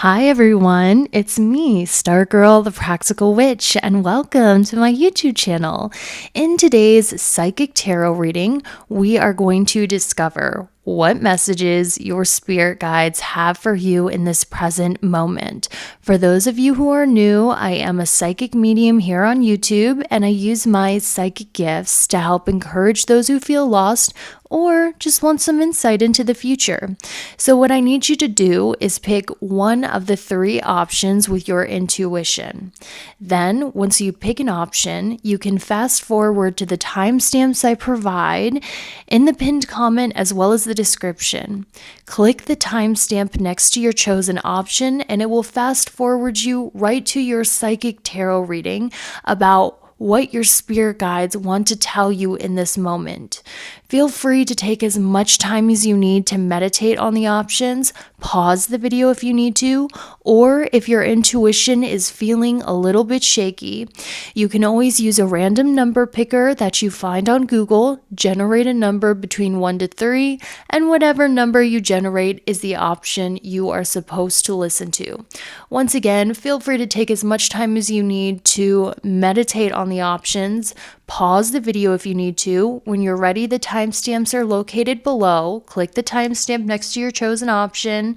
Hi everyone, it's me, Stargirl the Practical Witch, and welcome to my YouTube channel. In today's Psychic Tarot reading, we are going to discover what messages your spirit guides have for you in this present moment. For those of you who are new, I am a psychic medium here on YouTube, and I use my psychic gifts to help encourage those who feel lost or just want some insight into the future. So what I need you to do is pick one of the three options with your intuition. Then, once you pick an option, you can fast forward to the timestamps I provide in the pinned comment as well as the description. Click the timestamp next to your chosen option and it will fast forward you right to your psychic tarot reading about what your spirit guides want to tell you in this moment. Feel free to take as much time as you need to meditate on the options, pause the video if you need to, or if your intuition is feeling a little bit shaky, you can always use a random number picker that you find on Google, generate a number between 1 to 3, and whatever number you generate is the option you are supposed to listen to. Once again, feel free to take as much time as you need to meditate on the options, pause the video if you need to. When you're ready, the timestamps are located below. Click the timestamp next to your chosen option,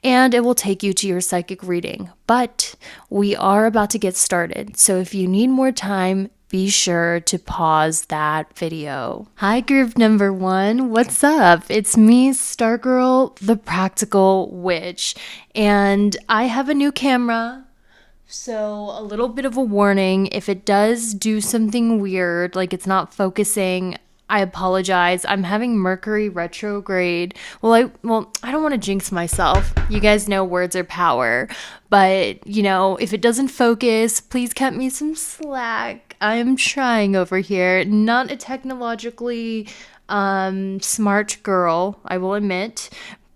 and it will take you to your psychic reading. But we are about to get started, so if you need more time, be sure to pause that video. Hi, group number one. What's up? It's me, Stargirl, the Practical Witch, and I have a new camera. So, a little bit of a warning, if it does do something weird, like it's not focusing, I apologize. I'm having Mercury retrograde. Well, I don't want to jinx myself. You guys know words are power. But, if it doesn't focus, please cut me some slack. I'm trying over here. Not a technologically smart girl, I will admit.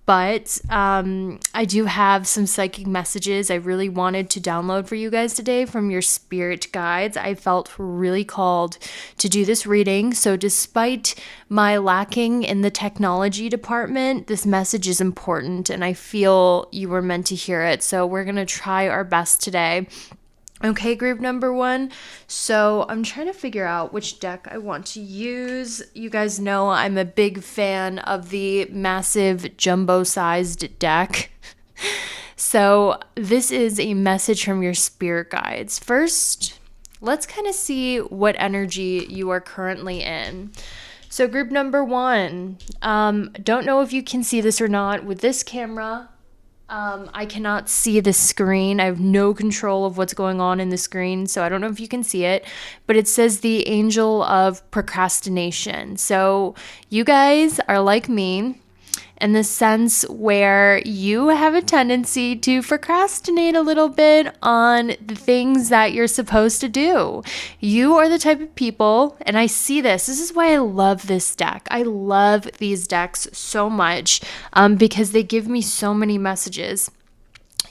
But I do have some psychic messages I really wanted to download for you guys today from your spirit guides. I felt really called to do this reading. So despite my lacking in the technology department, this message is important and I feel you were meant to hear it. So we're going to try our best today. Okay, group number one. So I'm trying to figure out which deck I want to use. You guys know I'm a big fan of the massive jumbo-sized deck. So this is a message from your spirit guides. First, let's kind of see what energy you are currently in. So group number one, don't know if you can see this or not with this camera. I cannot see the screen. I have no control of what's going on in the screen, so I don't know if you can see it, but it says the angel of procrastination. So you guys are like me in the sense where you have a tendency to procrastinate a little bit on the things that you're supposed to do. You are the type of people, and I see this. This is why I love this deck. I love these decks so much because they give me so many messages.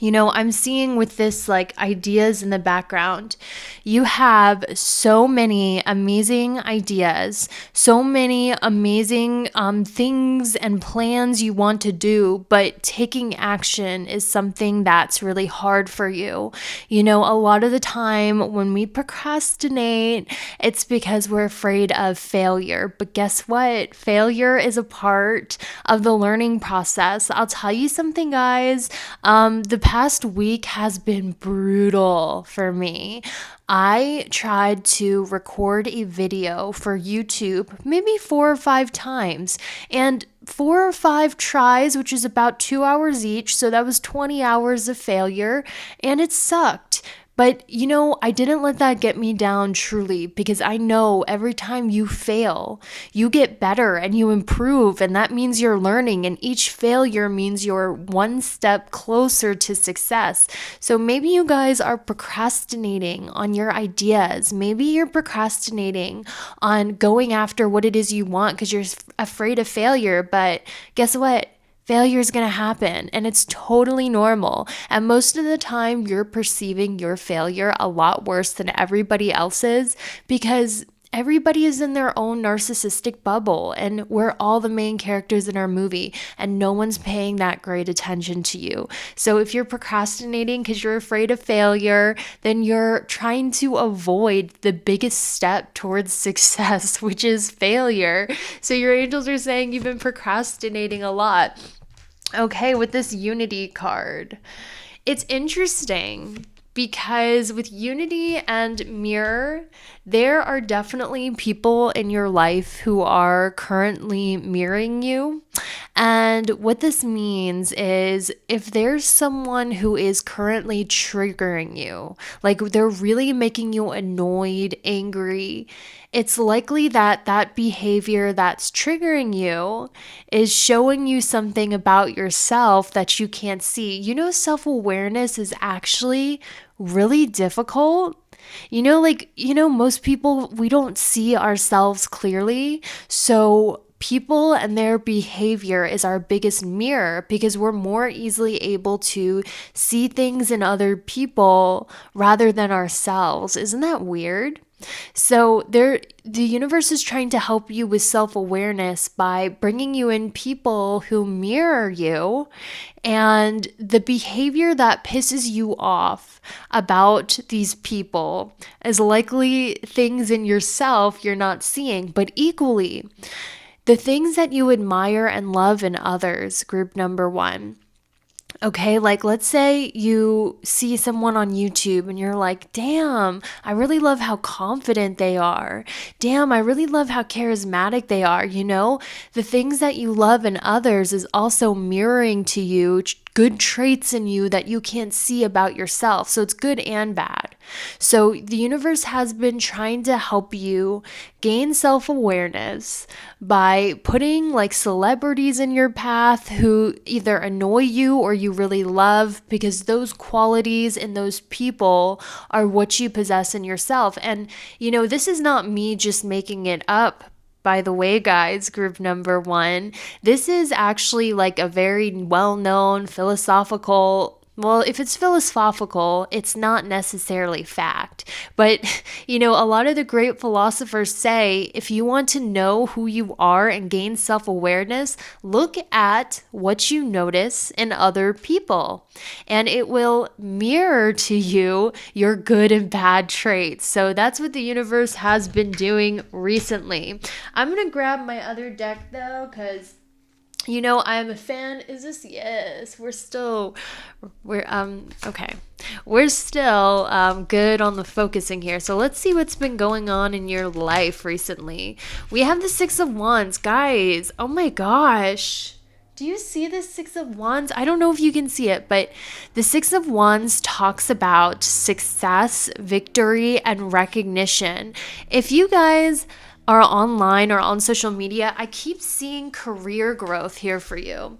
I'm seeing with this ideas in the background. You have so many amazing ideas, so many amazing things and plans you want to do, but taking action is something that's really hard for you. A lot of the time when we procrastinate, it's because we're afraid of failure. But guess what? Failure is a part of the learning process. I'll tell you something, guys. The past week has been brutal for me. I tried to record a video for YouTube maybe 4 or 5 times, and 4 or 5 tries, which is about 2 hours each, so that was 20 hours of failure, and it sucked. But, I didn't let that get me down truly, because I know every time you fail, you get better and you improve, and that means you're learning, and each failure means you're one step closer to success. So maybe you guys are procrastinating on your ideas. Maybe you're procrastinating on going after what it is you want because you're afraid of failure, but guess what? Failure is going to happen, and it's totally normal. And most of the time, you're perceiving your failure a lot worse than everybody else's because everybody is in their own narcissistic bubble, and we're all the main characters in our movie, and no one's paying that great attention to you. So if you're procrastinating because you're afraid of failure, then you're trying to avoid the biggest step towards success, which is failure. So your angels are saying you've been procrastinating a lot. Okay, with this Unity card, it's interesting because with Unity and Mirror, there are definitely people in your life who are currently mirroring you. And what this means is if there's someone who is currently triggering you, like they're really making you annoyed, angry, it's likely that that behavior that's triggering you is showing you something about yourself that you can't see. You know, self-awareness is actually really difficult. Most people, we don't see ourselves clearly. So people and their behavior is our biggest mirror because we're more easily able to see things in other people rather than ourselves. Isn't that weird? So the universe is trying to help you with self-awareness by bringing you in people who mirror you, and the behavior that pisses you off about these people is likely things in yourself you're not seeing, but equally the things that you admire and love in others, group number one. Okay, like let's say you see someone on YouTube and you're like, damn, I really love how confident they are. Damn, I really love how charismatic they are. You know, the things that you love in others is also mirroring to you good traits in you that you can't see about yourself. So it's good and bad. So the universe has been trying to help you gain self-awareness by putting like celebrities in your path who either annoy you or you really love, because those qualities in those people are what you possess in yourself. And this is not me just making it up. By the way, guys, group number one, this is actually like a very well-known philosophical. If it's philosophical, it's not necessarily fact. But, a lot of the great philosophers say if you want to know who you are and gain self-awareness, look at what you notice in other people, and it will mirror to you your good and bad traits. So that's what the universe has been doing recently. I'm going to grab my other deck though, because I'm a fan. Is this? Yes, we're okay. We're still good on the focusing here. So let's see what's been going on in your life recently. We have the Six of Wands, guys. Oh my gosh. Do you see the Six of Wands? I don't know if you can see it, but the Six of Wands talks about success, victory, and recognition. If you guys are online or on social media, I keep seeing career growth here for you.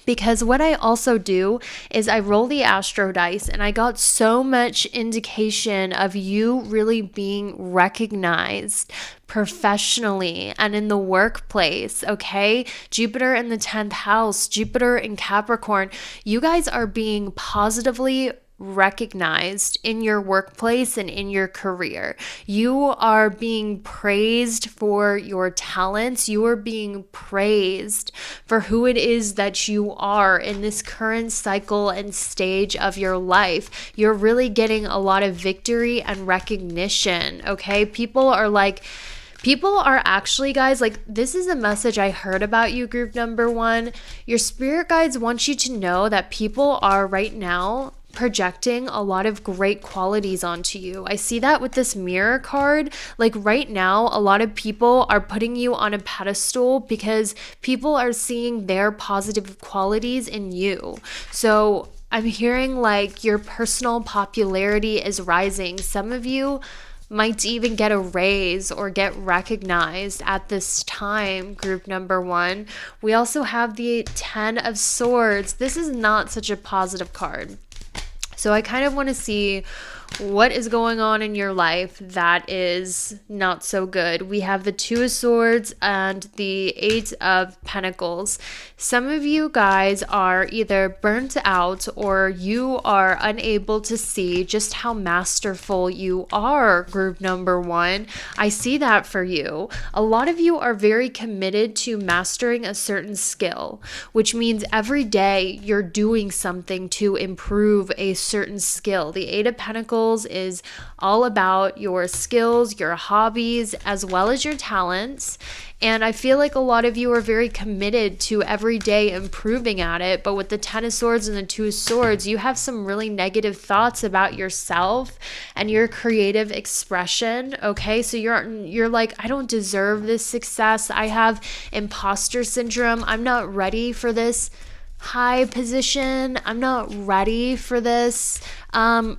Because what I also do is I roll the astro dice, and I got so much indication of you really being recognized professionally and in the workplace, okay? Jupiter in the 10th house, Jupiter in Capricorn, you guys are being positively recognized in your workplace and in your career. You are being praised for your talents. You are being praised for who it is that you are in this current cycle and stage of your life. You're really getting a lot of victory and recognition, okay? People are actually, guys, like this is a message I heard about you, group number one. Your spirit guides want you to know that people are right now projecting a lot of great qualities onto you. I see that with this mirror card. Like right now, a lot of people are putting you on a pedestal because people are seeing their positive qualities in you. So I'm hearing like your personal popularity is rising. Some of you might even get a raise or get recognized at this time, group number one. We also have the 10 of Swords. This is not such a positive card. So I kind of want to see What is going on in your life that is not so good? We have the Two of Swords and the Eight of Pentacles. Some of you guys are either burnt out or you are unable to see just how masterful you are, group number one. I see that for you. A lot of you are very committed to mastering a certain skill, which means every day you're doing something to improve a certain skill. The Eight of Pentacles is all about your skills, your hobbies, as well as your talents. And I feel like a lot of you are very committed to every day improving at it. But with the Ten of Swords and the Two of Swords, you have some really negative thoughts about yourself and your creative expression. Okay, so you're like, I don't deserve this success. I have imposter syndrome. I'm not ready for this high position. I'm not ready for this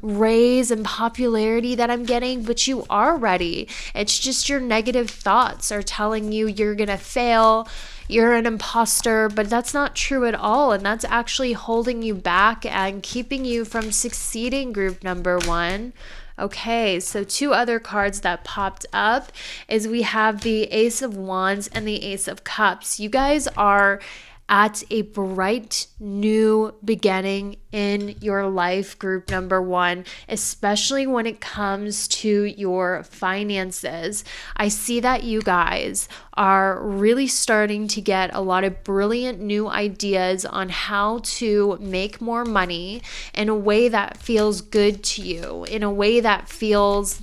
raise and popularity that I'm getting, but you are ready. It's just your negative thoughts are telling you you're gonna fail, you're an imposter, but that's not true at all. And that's actually holding you back and keeping you from succeeding, group number one. Okay, so two other cards that popped up is we have the Ace of Wands and the Ace of Cups. You guys are at a bright new beginning in your life, group number one, especially when it comes to your finances. I see that you guys are really starting to get a lot of brilliant new ideas on how to make more money in a way that feels good to you, in a way that feels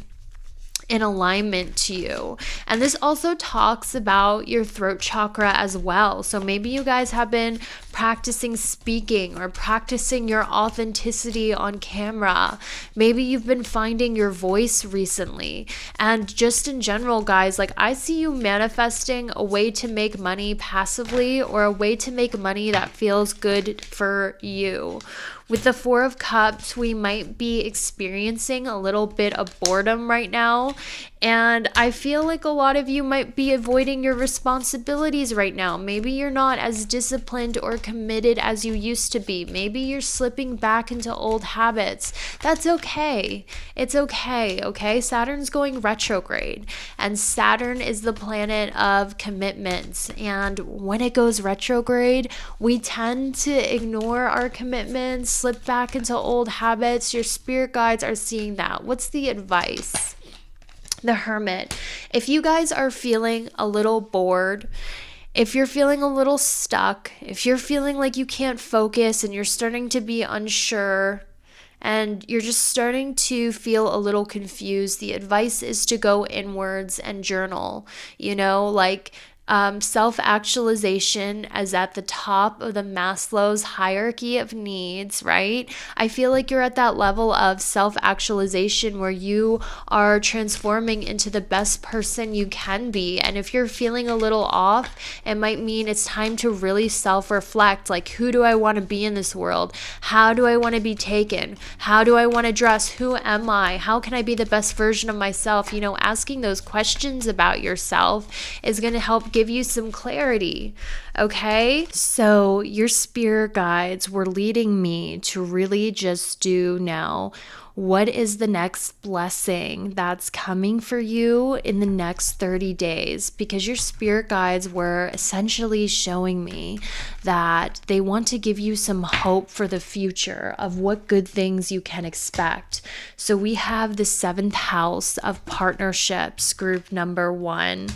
in alignment to you. And this also talks about your throat chakra as well. So maybe you guys have been practicing speaking or practicing your authenticity on camera. Maybe you've been finding your voice recently. And just in general, guys, like I see you manifesting a way to make money passively or a way to make money that feels good for you. With the Four of Cups, we might be experiencing a little bit of boredom right now. And I feel like a lot of you might be avoiding your responsibilities right now. Maybe you're not as disciplined or committed as you used to be. Maybe you're slipping back into old habits. That's okay. It's okay, okay? Saturn's going retrograde, and Saturn is the planet of commitments. And when it goes retrograde, we tend to ignore our commitments, slip back into old habits. Your spirit guides are seeing that. What's the advice? The Hermit. If you guys are feeling a little bored, if you're feeling a little stuck, if you're feeling like you can't focus and you're starting to be unsure and you're just starting to feel a little confused, the advice is to go inwards and journal. You know, like self-actualization is at the top of the Maslow's hierarchy of needs, right? I feel like you're at that level of self-actualization where you are transforming into the best person you can be. And if you're feeling a little off, it might mean it's time to really self-reflect. Like, who do I want to be in this world? How do I want to be taken? How do I want to dress? Who am I? How can I be the best version of myself? You know, asking those questions about yourself is going to help give you some clarity. Okay, so your spirit guides were leading me to really just do now, what is the next blessing that's coming for you in the next 30 days? Because your spirit guides were essentially showing me that they want to give you some hope for the future of what good things you can expect. So we have the 7th house of partnerships, group number one.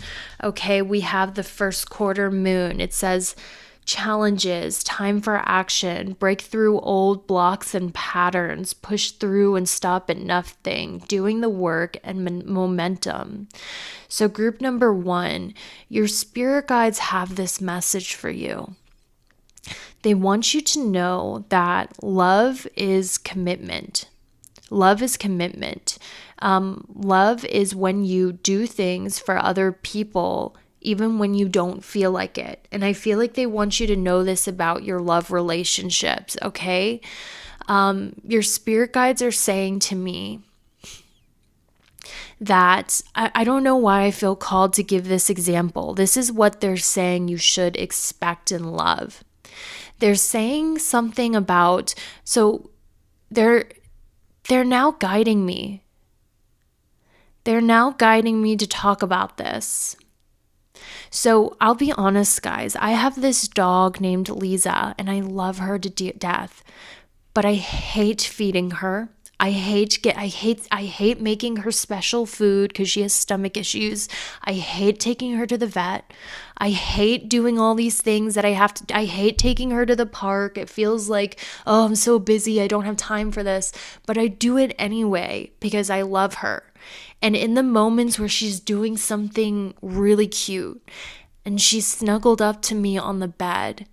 Okay, we have the first quarter moon. It says, challenges, time for action, break through old blocks and patterns, push through and stop at nothing, doing the work and momentum. So group number one, your spirit guides have this message for you. They want you to know that love is commitment. Love is commitment. Love is when you do things for other people even when you don't feel like it. And I feel like they want you to know this about your love relationships, okay? Your spirit guides are saying to me that I don't know why I feel called to give this example. This is what they're saying you should expect in love. They're saying something about, so they're they're now guiding me. They're now guiding me to talk about this. So I'll be honest, guys. I have this dog named Lisa, and I love her to death. But I hate feeding her. I hate making her special food because she has stomach issues. I hate taking her to the vet. I hate doing all these things that I hate taking her to the park. It feels like, oh, I'm so busy. I don't have time for this. But I do it anyway because I love her. And in the moments where she's doing something really cute and she's snuggled up to me on the bed,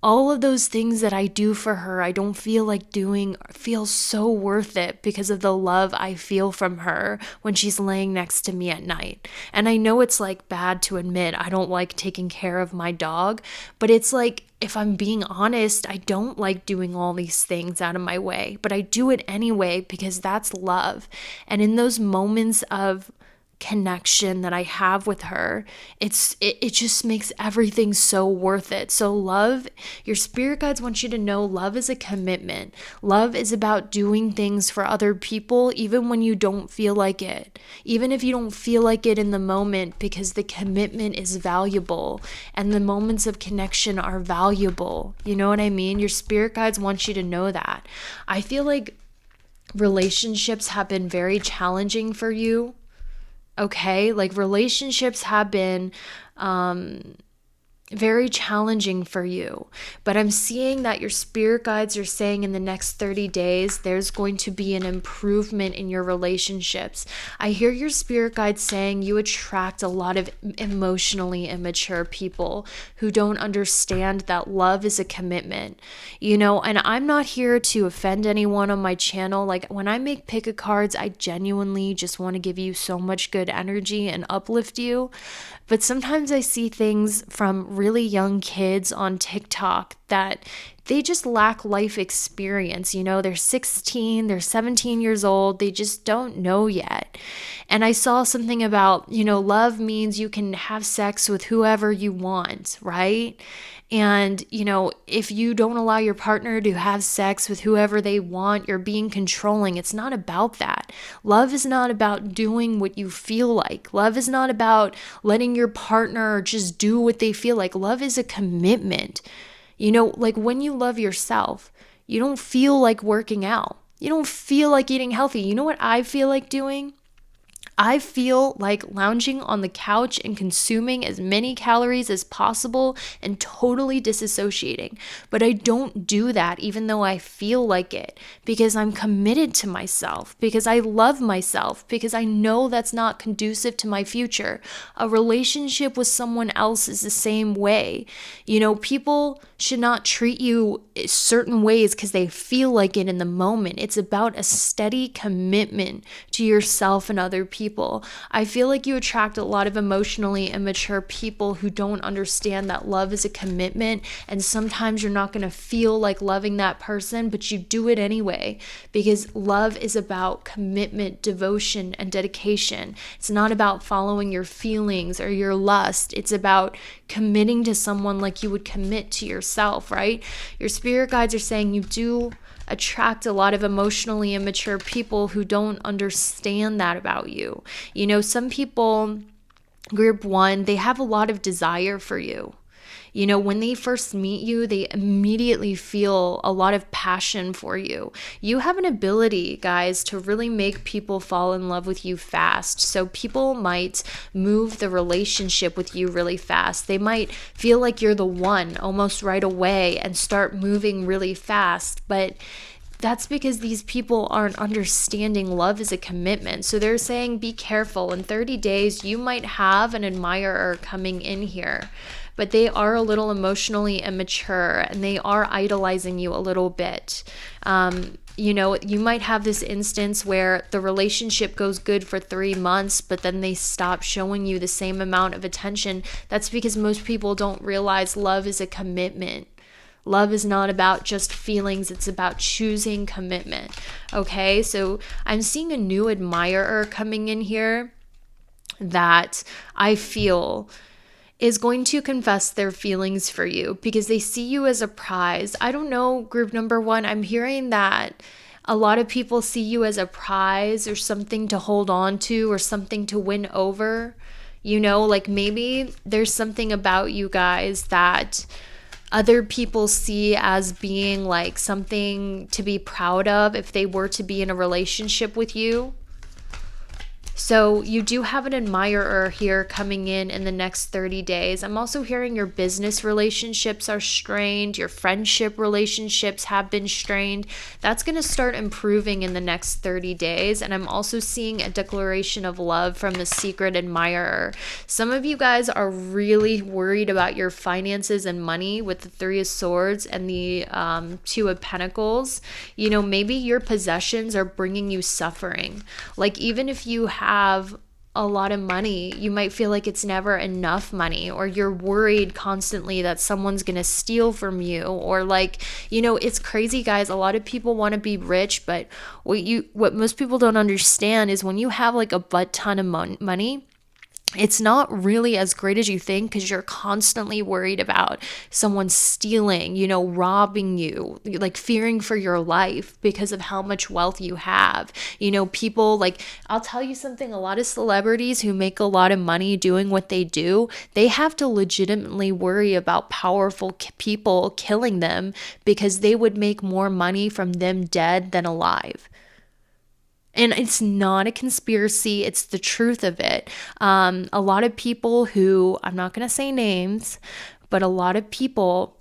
all of those things that I do for her, I don't feel like doing, feel so worth it because of the love I feel from her when she's laying next to me at night. And I know it's like bad to admit I don't like taking care of my dog, but it's like, if I'm being honest, I don't like doing all these things out of my way, but I do it anyway because that's love. And in those moments of connection that I have with her, it just makes everything so worth it. So love, your spirit guides want you to know love is a commitment. Love is about doing things for other people even when you don't feel like it. Even if you don't feel like it in the moment, because the commitment is valuable and the moments of connection are valuable. You know what I mean? Your spirit guides want you to know that. I feel like relationships have been very challenging for you. Okay, like relationships have been very challenging for you, but I'm seeing that your spirit guides are saying in the next 30 days there's going to be an improvement in your relationships. I hear your spirit guides saying you attract a lot of emotionally immature people who don't understand that love is a commitment, you know. And I'm not here to offend anyone on my channel. Like, when I make pick-a cards, I genuinely just want to give you so much good energy and uplift you. But sometimes I see things from really young kids on TikTok that they just lack life experience. You know, they're 16, they're 17 years old, they just don't know yet. And I saw something about, you know, love means you can have sex with whoever you want, right? And, you know, if you don't allow your partner to have sex with whoever they want, you're being controlling. It's not about that. Love is not about doing what you feel like. Love is not about letting your partner just do what they feel like. Love is a commitment. You know, like when you love yourself, you don't feel like working out. You don't feel like eating healthy. You know what I feel like doing? I feel like lounging on the couch and consuming as many calories as possible and totally disassociating. But I don't do that even though I feel like it, because I'm committed to myself, because I love myself, because I know that's not conducive to my future. A relationship with someone else is the same way. You know, people should not treat you certain ways because they feel like it in the moment. It's about a steady commitment to yourself and other people. I feel like you attract a lot of emotionally immature people who don't understand that love is a commitment, and sometimes you're not going to feel like loving that person, but you do it anyway, because love is about commitment, devotion, and dedication. It's not about following your feelings or your lust. It's about committing to someone like you would commit to yourself, right? Your spirit guides are saying you do attract a lot of emotionally immature people who don't understand that about you. You know, some people, group one, they have a lot of desire for you. You know, when they first meet you, they immediately feel a lot of passion for you. You have an ability, guys, to really make people fall in love with you fast. So people might move the relationship with you really fast. They might feel like you're the one almost right away and start moving really fast. But that's because these people aren't understanding love is a commitment. So they're saying, be careful. In 30 days, you might have an admirer coming in here, but they are a little emotionally immature and they are idolizing you a little bit. You know, you might have this instance where the relationship goes good for 3 months, but then they stop showing you the same amount of attention. That's because most people don't realize love is a commitment. Love is not about just feelings, it's about choosing commitment. Okay, so I'm seeing a new admirer coming in here that I feel is going to confess their feelings for you because they see you as a prize. I don't know, group number one, I'm hearing that A lot of people see you as a prize or something to hold on to or something to win over. You know, like maybe there's something about you guys that other people see as being like something to be proud of if they were to be in a relationship with you. So you do have an admirer here coming in the next 30 days. I'm also hearing your business relationships are strained. Your friendship relationships have been strained. That's going to start improving in the next 30 days. And I'm also seeing a declaration of love from the secret admirer. Some of you guys are really worried about your finances and money with the Three of Swords and the Two of Pentacles. You know, maybe your possessions are bringing you suffering. Like even if you have a lot of money, you might feel like it's never enough money, or you're worried constantly that someone's gonna steal from you, or like, you know, it's crazy, guys. A lot of people want to be rich, but what most people don't understand is when you have like a butt ton of money, it's not really as great as you think because you're constantly worried about someone stealing, you know, robbing you, like fearing for your life because of how much wealth you have. You know, people like, I'll tell you something, a lot of celebrities who make a lot of money doing what they do, they have to legitimately worry about powerful people killing them because they would make more money from them dead than alive. And it's not a conspiracy, it's the truth of it. A lot of people who, I'm not going to say names, but a lot of people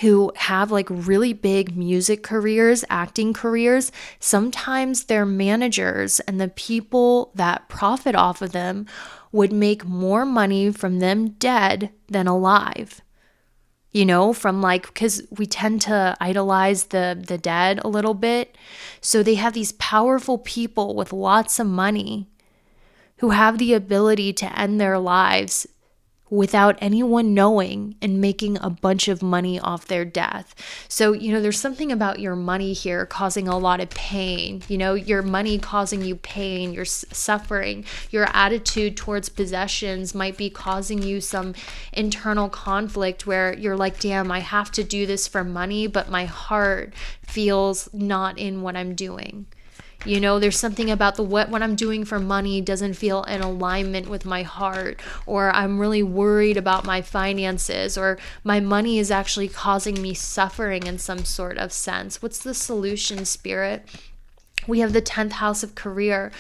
who have like really big music careers, acting careers, sometimes their managers and the people that profit off of them would make more money from them dead than alive. You know, from like, because we tend to idolize the dead a little bit. So they have these powerful people with lots of money who have the ability to end their lives without anyone knowing and making a bunch of money off their death. So, you know, there's something about your money here causing a lot of pain. You know, your money causing you pain, you're suffering. Your attitude towards possessions might be causing you some internal conflict where you're like, damn, I have to do this for money, but my heart feels not in what I'm doing. You know, there's something about what I'm doing for money doesn't feel in alignment with my heart, or I'm really worried about my finances, or my money is actually causing me suffering in some sort of sense. What's the solution, Spirit? We have the 10th house of career.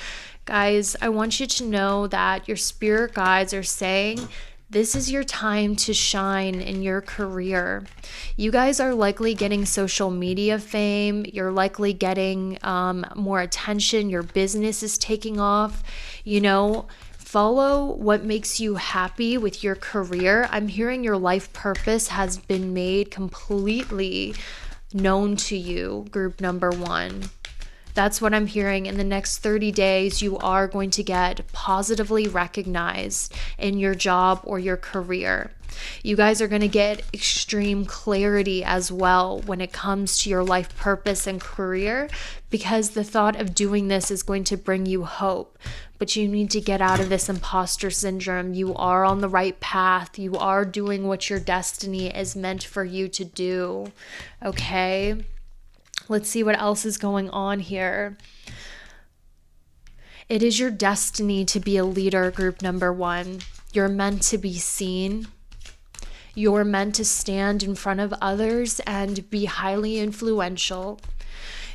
Guys, I want you to know that your spirit guides are saying this is your time to shine in your career. You guys are likely getting social media fame. You're likely getting more attention. Your business is taking off. You know, follow what makes you happy with your career. I'm hearing your life purpose has been made completely known to you, group number 1. That's what I'm hearing. In the next 30 days, you are going to get positively recognized in your job or your career. You guys are going to get extreme clarity as well when it comes to your life purpose and career, because the thought of doing this is going to bring you hope. But you need to get out of this imposter syndrome. You are on the right path. You are doing what your destiny is meant for you to do. Okay? Let's see what else is going on here. It is your destiny to be a leader, group number 1. You're meant to be seen. You're meant to stand in front of others and be highly influential.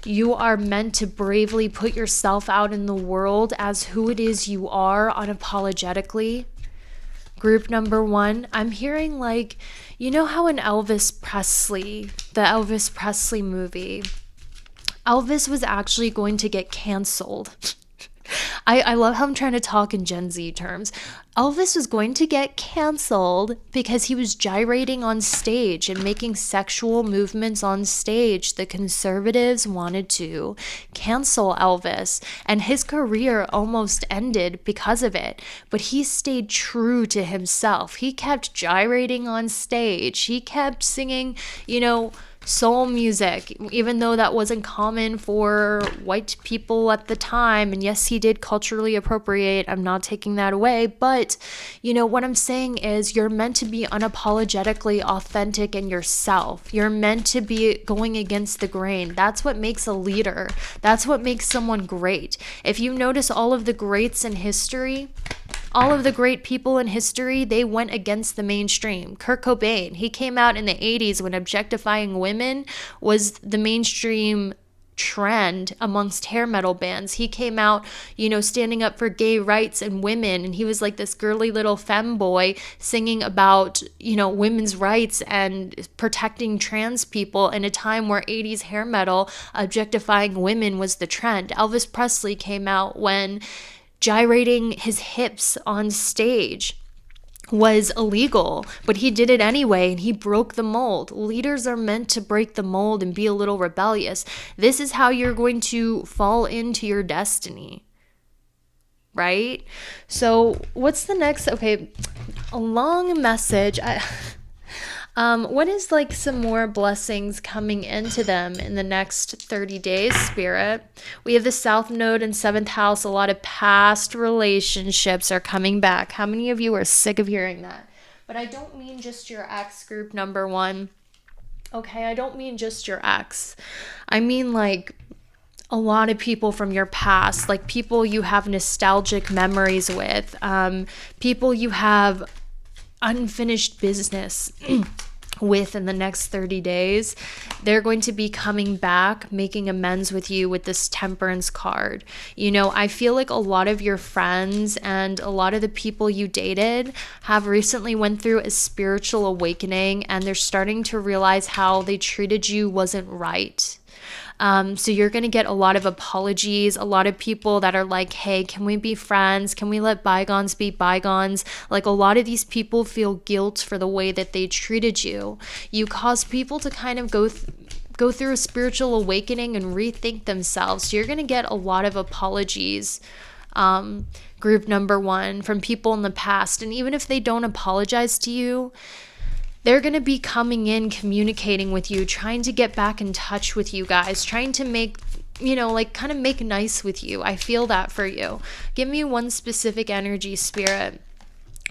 You are meant to bravely put yourself out in the world as who it is you are unapologetically. Group number 1, I'm hearing like, you know how in the Elvis Presley movie, Elvis was actually going to get canceled. I love how I'm trying to talk in Gen Z terms. Elvis was going to get canceled because he was gyrating on stage and making sexual movements on stage. The conservatives wanted to cancel Elvis, and his career almost ended because of it. But he stayed true to himself. He kept gyrating on stage. He kept singing, you know, soul music, even though that wasn't common for white people at the time. And yes, he did culturally appropriate. I'm not taking that away. But, what I'm saying is you're meant to be unapologetically authentic in yourself. You're meant to be going against the grain. That's what makes a leader. That's what makes someone great. If you notice all of the greats in history, all of the great people in history, they went against the mainstream. Kurt Cobain, he came out in the 80s when objectifying women was the mainstream trend amongst hair metal bands. He came out, standing up for gay rights and women, and he was like this girly little femboy singing about, women's rights and protecting trans people in a time where 80s hair metal objectifying women was the trend. Elvis Presley came out when gyrating his hips on stage was illegal, but he did it anyway and he broke the mold. Leaders are meant to break the mold and be a little rebellious. This is how you're going to fall into your destiny, right? So what's the next? Okay, a long message. What is like some more blessings coming into them in the next 30 days, Spirit? We have the South Node and 7th house. A lot of past relationships are coming back. How many of you are sick of hearing that? But I don't mean just your ex, group number 1. Okay, I don't mean just your ex. I mean like a lot of people from your past, like people you have nostalgic memories with, people you have unfinished business with in the next 30 days. They're going to be coming back, making amends with you with this Temperance card. I feel like a lot of your friends and a lot of the people you dated have recently went through a spiritual awakening, and they're starting to realize how they treated you wasn't right. So you're going to get a lot of apologies, a lot of people that are like, hey, can we be friends? Can we let bygones be bygones? Like a lot of these people feel guilt for the way that they treated you. You cause people to kind of go through a spiritual awakening and rethink themselves. So you're going to get a lot of apologies, group number 1, from people in the past. And even if they don't apologize to you, they're going to be coming in, communicating with you, trying to get back in touch with you guys, trying to make, kind of make nice with you. I feel that for you. Give me one specific energy, Spirit.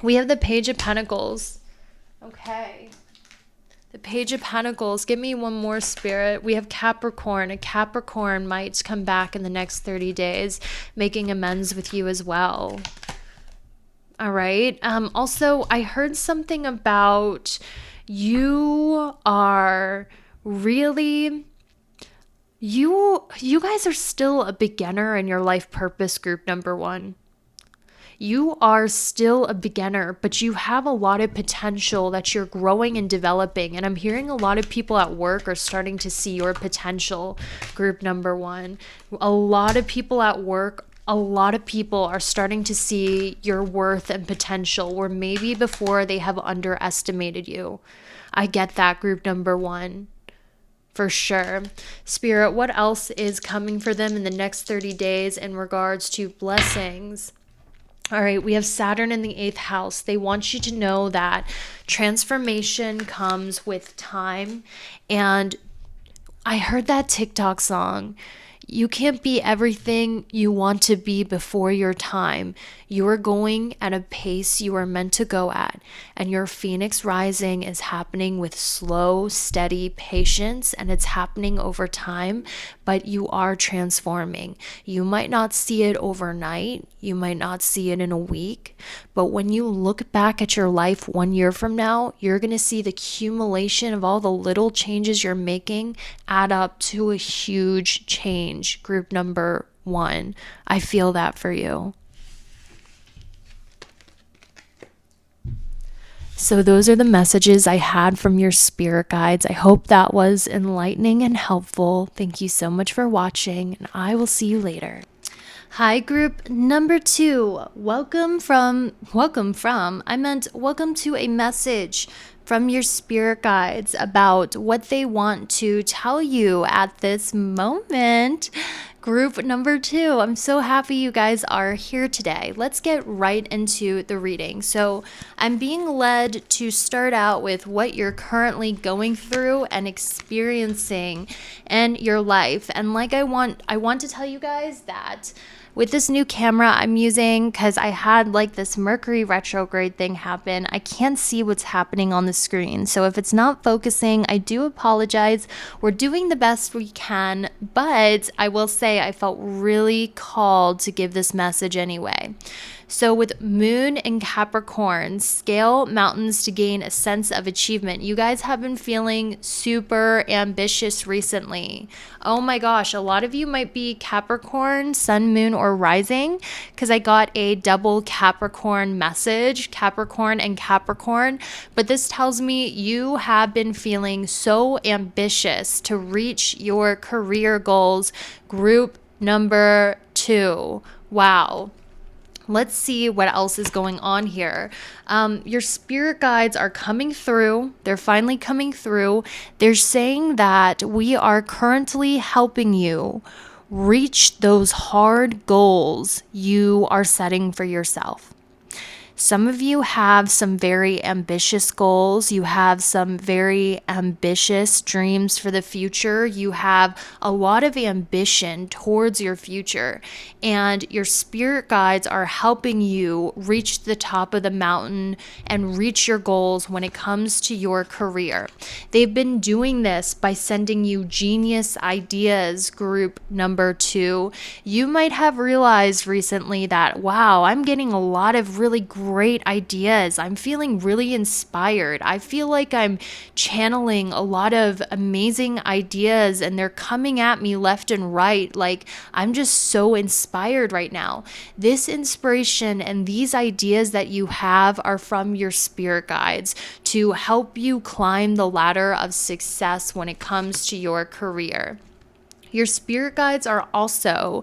We have the Page of Pentacles. Okay. The Page of Pentacles. Give me one more, Spirit. We have Capricorn. A Capricorn might come back in the next 30 days, making amends with you as well. All right. Also, I heard something about you are really, you guys are still a beginner in your life purpose, group number 1. You are still a beginner, but you have a lot of potential that you're growing and developing. And I'm hearing a lot of people at work are starting to see your potential, group number 1. A lot of people at work, a lot of people are starting to see your worth and potential where maybe before they have underestimated you. I get that, group number 1. For sure. Spirit, what else is coming for them in the next 30 days in regards to blessings? All right, we have Saturn in the 8th house. They want you to know that transformation comes with time. And I heard that TikTok song. You can't be everything you want to be before your time. You are going at a pace you are meant to go at, and your phoenix rising is happening with slow, steady patience, and it's happening over time, but you are transforming. You might not see it overnight. You might not see it in a week, but when you look back at your life 1 year from now, you're going to see the accumulation of all the little changes you're making add up to a huge change, group number 1. I feel that for you. So those are the messages I had from your spirit guides. I hope that was enlightening and helpful. Thank you so much for watching, and I will see you later. Hi, group number 2. Welcome to a message from your spirit guides about what they want to tell you at this moment. Group number 2, I'm so happy you guys are here today. Let's get right into the reading. So, I'm being led to start out with what you're currently going through and experiencing in your life. And like I want to tell you guys that with this new camera I'm using, because I had like this Mercury retrograde thing happen, I can't see what's happening on the screen. So if it's not focusing, I do apologize. We're doing the best we can, but I will say I felt really called to give this message anyway. So with Moon and Capricorn, scale mountains to gain a sense of achievement. You guys have been feeling super ambitious recently. Oh my gosh, a lot of you might be Capricorn, Sun, Moon, or Rising, because I got a double Capricorn message, Capricorn and Capricorn. But this tells me you have been feeling so ambitious to reach your career goals. Group number 2. Wow. Let's see what else is going on here. Your spirit guides are coming through. They're finally coming through. They're saying that we are currently helping you reach those hard goals you are setting for yourself. Some of you have some very ambitious goals. You have some very ambitious dreams for the future. You have a lot of ambition towards your future. And your spirit guides are helping you reach the top of the mountain and reach your goals when it comes to your career. They've been doing this by sending you genius ideas, group number 2. You might have realized recently that, wow, I'm getting a lot of really great ideas. I'm feeling really inspired. I feel like I'm channeling a lot of amazing ideas and they're coming at me left and right. Like, I'm just so inspired right now. This inspiration and these ideas that you have are from your spirit guides to help you climb the ladder of success when it comes to your career. Your spirit guides are also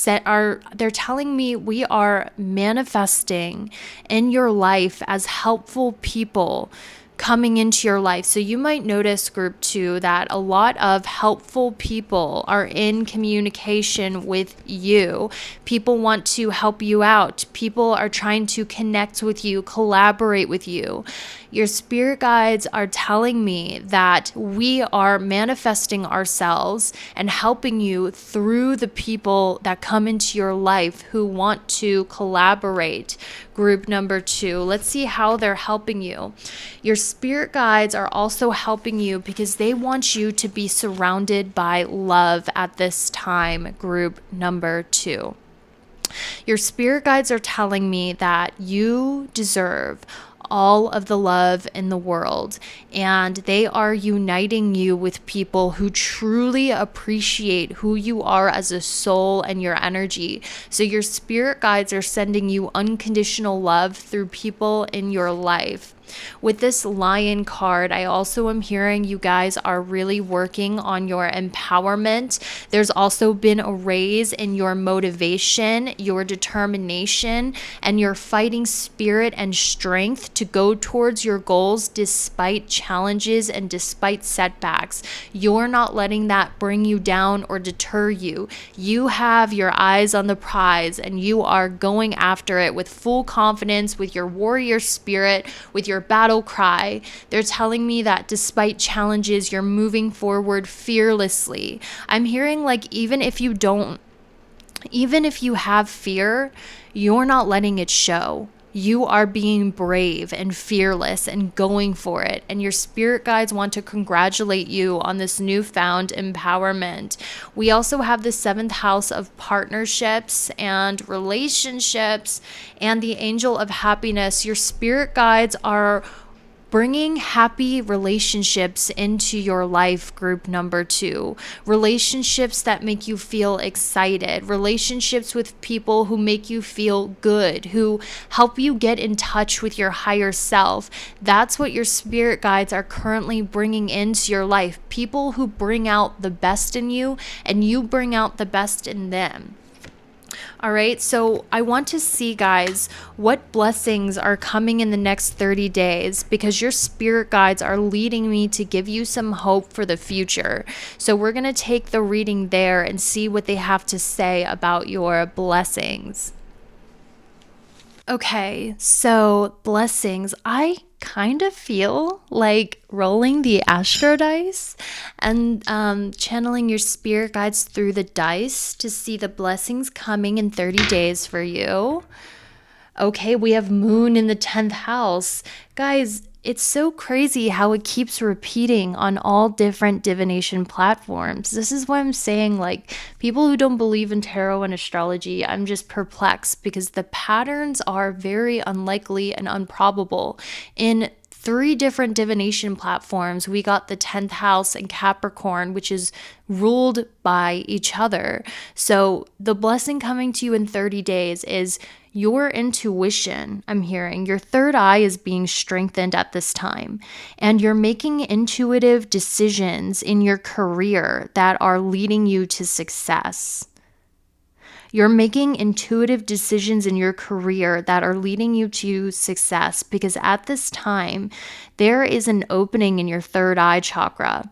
they're telling me we are manifesting in your life as helpful people coming into your life. So you might notice, group 2, that a lot of helpful people are in communication with you. People want to help you out. People are trying to connect with you, collaborate with you. Your spirit guides are telling me that we are manifesting ourselves and helping you through the people that come into your life who want to collaborate. Group number 2. Let's see how they're helping you. Your spirit guides are also helping you because they want you to be surrounded by love at this time. Group number 2. Your spirit guides are telling me that you deserve all of the love in the world, and they are uniting you with people who truly appreciate who you are as a soul and your energy. So your spirit guides are sending you unconditional love through people in your life. With this Lion card, I also am hearing you guys are really working on your empowerment. There's also been a raise in your motivation, your determination, and your fighting spirit and strength to go towards your goals despite challenges and despite setbacks. You're not letting that bring you down or deter you. You have your eyes on the prize and you are going after it with full confidence, with your warrior spirit, with your battle cry. They're telling me that despite challenges, you're moving forward fearlessly. I'm hearing like even if you have fear, you're not letting it show. You are being brave and fearless and going for it. And your spirit guides want to congratulate you on this newfound empowerment. We also have the 7th house of partnerships and relationships and the angel of happiness. Your spirit guides are bringing happy relationships into your life, group number 2. Relationships that make you feel excited. Relationships with people who make you feel good, who help you get in touch with your higher self. That's what your spirit guides are currently bringing into your life. People who bring out the best in you and you bring out the best in them. All right, so I want to see, guys, what blessings are coming in the next 30 days because your spirit guides are leading me to give you some hope for the future. So we're going to take the reading there and see what they have to say about your blessings. Okay, so blessings. I kind of feel like rolling the Astro dice and channeling your spirit guides through the dice to see the blessings coming in 30 days for you. Okay, we have Moon in the 10th house. Guys, it's so crazy how it keeps repeating on all different divination platforms. This is why I'm saying, like, people who don't believe in tarot and astrology, I'm just perplexed because the patterns are very unlikely and improbable. In 3 different divination platforms, we got the 10th house and Capricorn, which is ruled by each other. So the blessing coming to you in 30 days is your intuition. I'm hearing your third eye is being strengthened at this time, and you're making intuitive decisions in your career that are leading you to success. You're making intuitive decisions in your career that are leading you to success because at this time, there is an opening in your third eye chakra.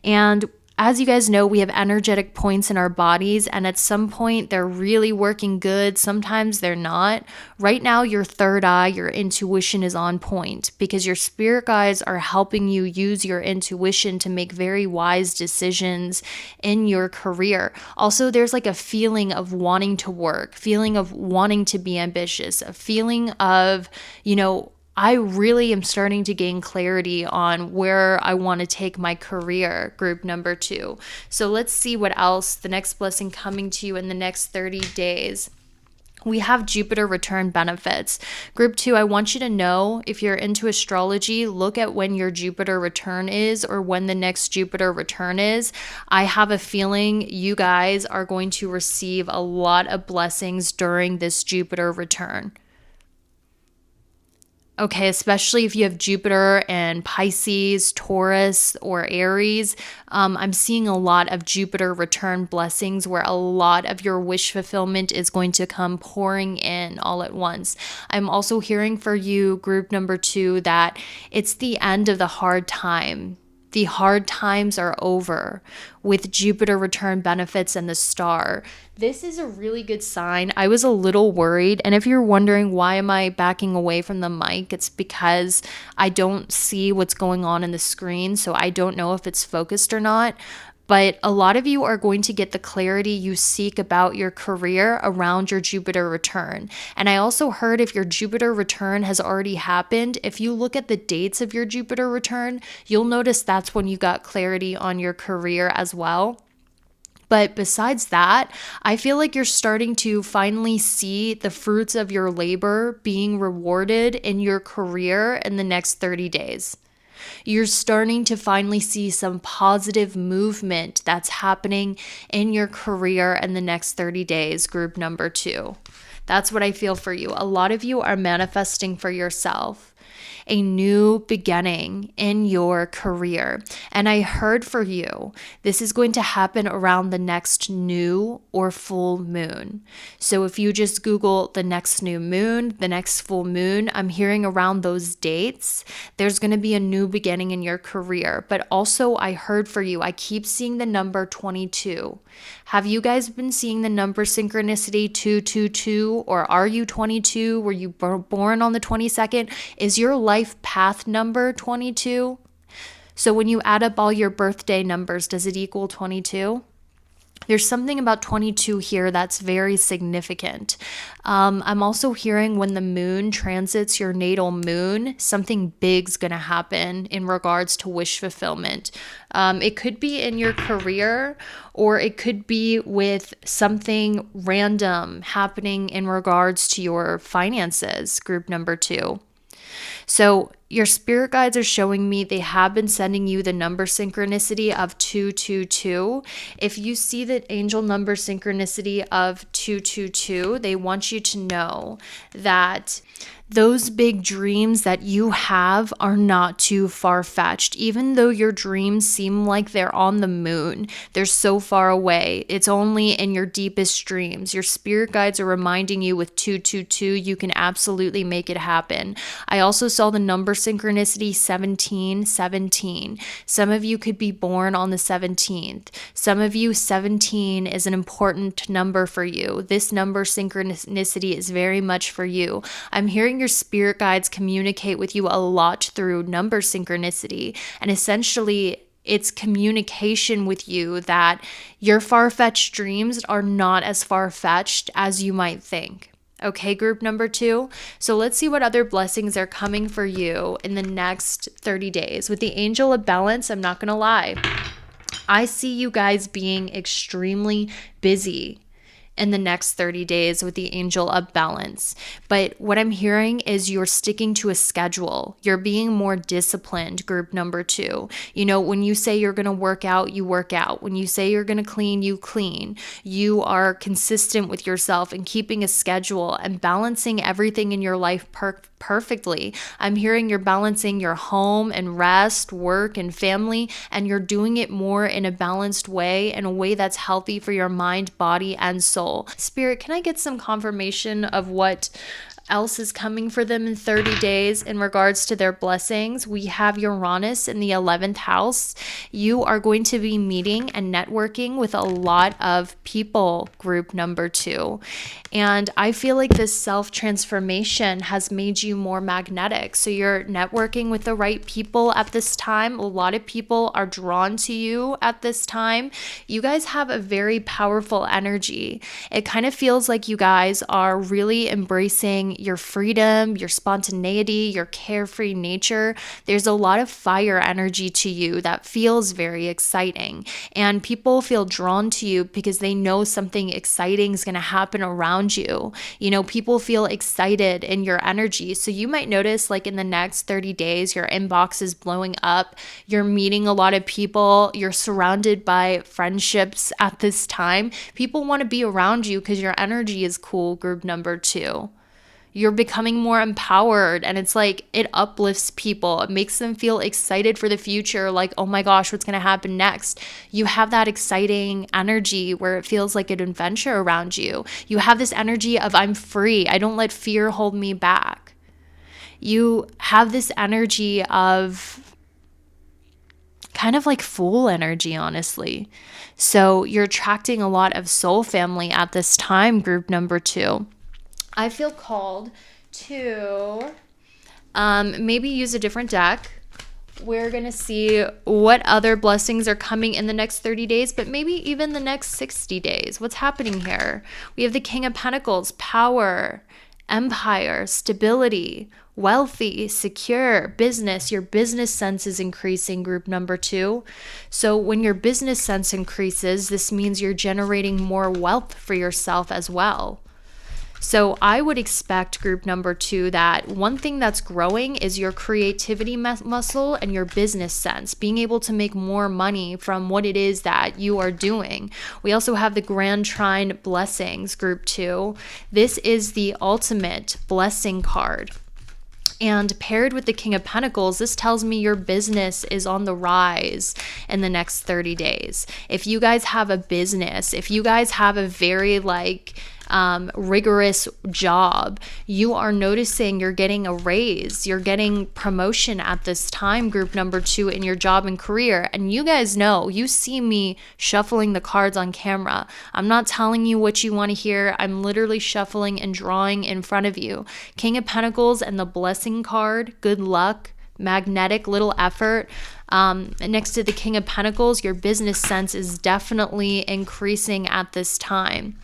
And as you guys know, we have energetic points in our bodies, and at some point they're really working good. Sometimes they're not. Right now, your third eye, your intuition is on point because your spirit guides are helping you use your intuition to make very wise decisions in your career. Also, there's like a feeling of wanting to work, feeling of wanting to be ambitious, a feeling of, I really am starting to gain clarity on where I want to take my career, group number 2. So let's see what else, the next blessing coming to you in the next 30 days. We have Jupiter return benefits. Group 2, I want you to know if you're into astrology, look at when your Jupiter return is or when the next Jupiter return is. I have a feeling you guys are going to receive a lot of blessings during this Jupiter return. Okay, especially if you have Jupiter and Pisces, Taurus, or Aries. I'm seeing a lot of Jupiter return blessings where a lot of your wish fulfillment is going to come pouring in all at once. I'm also hearing for you, group number 2, that it's the end of the hard time. The hard times are over with Jupiter return benefits and the star. This is a really good sign. I was a little worried. And if you're wondering why am I backing away from the mic, it's because I don't see what's going on in the screen. So I don't know if it's focused or not. But a lot of you are going to get the clarity you seek about your career around your Jupiter return. And I also heard if your Jupiter return has already happened, if you look at the dates of your Jupiter return, you'll notice that's when you got clarity on your career as well. But besides that, I feel like you're starting to finally see the fruits of your labor being rewarded in your career in the next 30 days. You're starting to finally see some positive movement that's happening in your career in the next 30 days, group number 2. That's what I feel for you. A lot of you are manifesting for yourself a new beginning in your career. And I heard for you, this is going to happen around the next new or full moon. So if you just Google the next new moon, the next full moon, I'm hearing around those dates, there's going to be a new beginning in your career. But also I heard for you, I keep seeing the number 22. Have you guys been seeing the number synchronicity 222, or are you 22? Were you born on the 22nd? Is your life path number 22? So when you add up all your birthday numbers, does it equal 22? There's something about 22 here that's very significant. I'm also hearing when the moon transits your natal moon, something big's going to happen in regards to wish fulfillment. It could be in your career, or it could be with something random happening in regards to your finances, group number 2. So your spirit guides are showing me they have been sending you the number synchronicity of 222. If you see the angel number synchronicity of 222, they want you to know that those big dreams that you have are not too far-fetched. Even though your dreams seem like they're on the moon, they're so far away. It's only in your deepest dreams. Your spirit guides are reminding you with 222, you can absolutely make it happen. I also saw the number synchronicity 1717. Some of you could be born on the 17th. Some of you, 17 is an important number for you. This number synchronicity is very much for you. I'm hearing your spirit guides communicate with you a lot through number synchronicity, and essentially it's communication with you that your far-fetched dreams are not as far-fetched as you might think. Okay, group number 2. So let's see what other blessings are coming for you in the next 30 days. With the Angel of Balance, I'm not going to lie, I see you guys being extremely busy in the next 30 days with the Angel of Balance. But what I'm hearing is you're sticking to a schedule. You're being more disciplined, group number 2. You know, when you say you're going to work out, you work out. When you say you're going to clean, you clean. You are consistent with yourself and keeping a schedule and balancing everything in your life perfectly. I'm hearing you're balancing your home and rest, work and family, and you're doing it more in a balanced way, in a way that's healthy for your mind, body, and soul. Spirit, can I get some confirmation of what else is coming for them in 30 days in regards to their blessings? We have Uranus in the 11th house. You are going to be meeting and networking with a lot of people, group number 2. And I feel like this self-transformation has made you more magnetic. So you're networking with the right people at this time. A lot of people are drawn to you at this time. You guys have a very powerful energy. It kind of feels like you guys are really embracing your freedom, your spontaneity, your carefree nature. There's a lot of fire energy to you that feels very exciting. And people feel drawn to you because they know something exciting is going to happen around you. You know, people feel excited in your energy. So you might notice like in the next 30 days, your inbox is blowing up. You're meeting a lot of people. You're surrounded by friendships at this time. People want to be around you because your energy is cool, group number 2. You're becoming more empowered, and it's like it uplifts people. It makes them feel excited for the future, like, oh my gosh, what's going to happen next? You have that exciting energy where it feels like an adventure around you. You have this energy of I'm free. I don't let fear hold me back. You have this energy of kind of like fool energy, honestly. So you're attracting a lot of soul family at this time, group number 2. I feel called to maybe use a different deck. We're going to see what other blessings are coming in the next 30 days, but maybe even the next 60 days. What's happening here? We have the King of Pentacles, power, empire, stability, wealthy, secure, business. Your business sense is increasing, group number 2. So when your business sense increases, this means you're generating more wealth for yourself as well. So I would expect, group number 2, that one thing that's growing is your creativity muscle and your business sense, being able to make more money from what it is that you are doing. We also have the Grand Trine Blessings, group 2. This is the ultimate blessing card. And paired with the King of Pentacles, this tells me your business is on the rise in the next 30 days. If you guys have a business, if you guys have a very rigorous job, you are noticing you're getting a raise, you're getting promotion at this time, group number 2, in your job and career. And you guys know, you see me shuffling the cards on camera. I'm not telling you what you want to hear. I'm literally shuffling and drawing in front of you. King of Pentacles and the blessing card, good luck, magnetic, little effort. Next to the King of Pentacles, your business sense is definitely increasing at this time.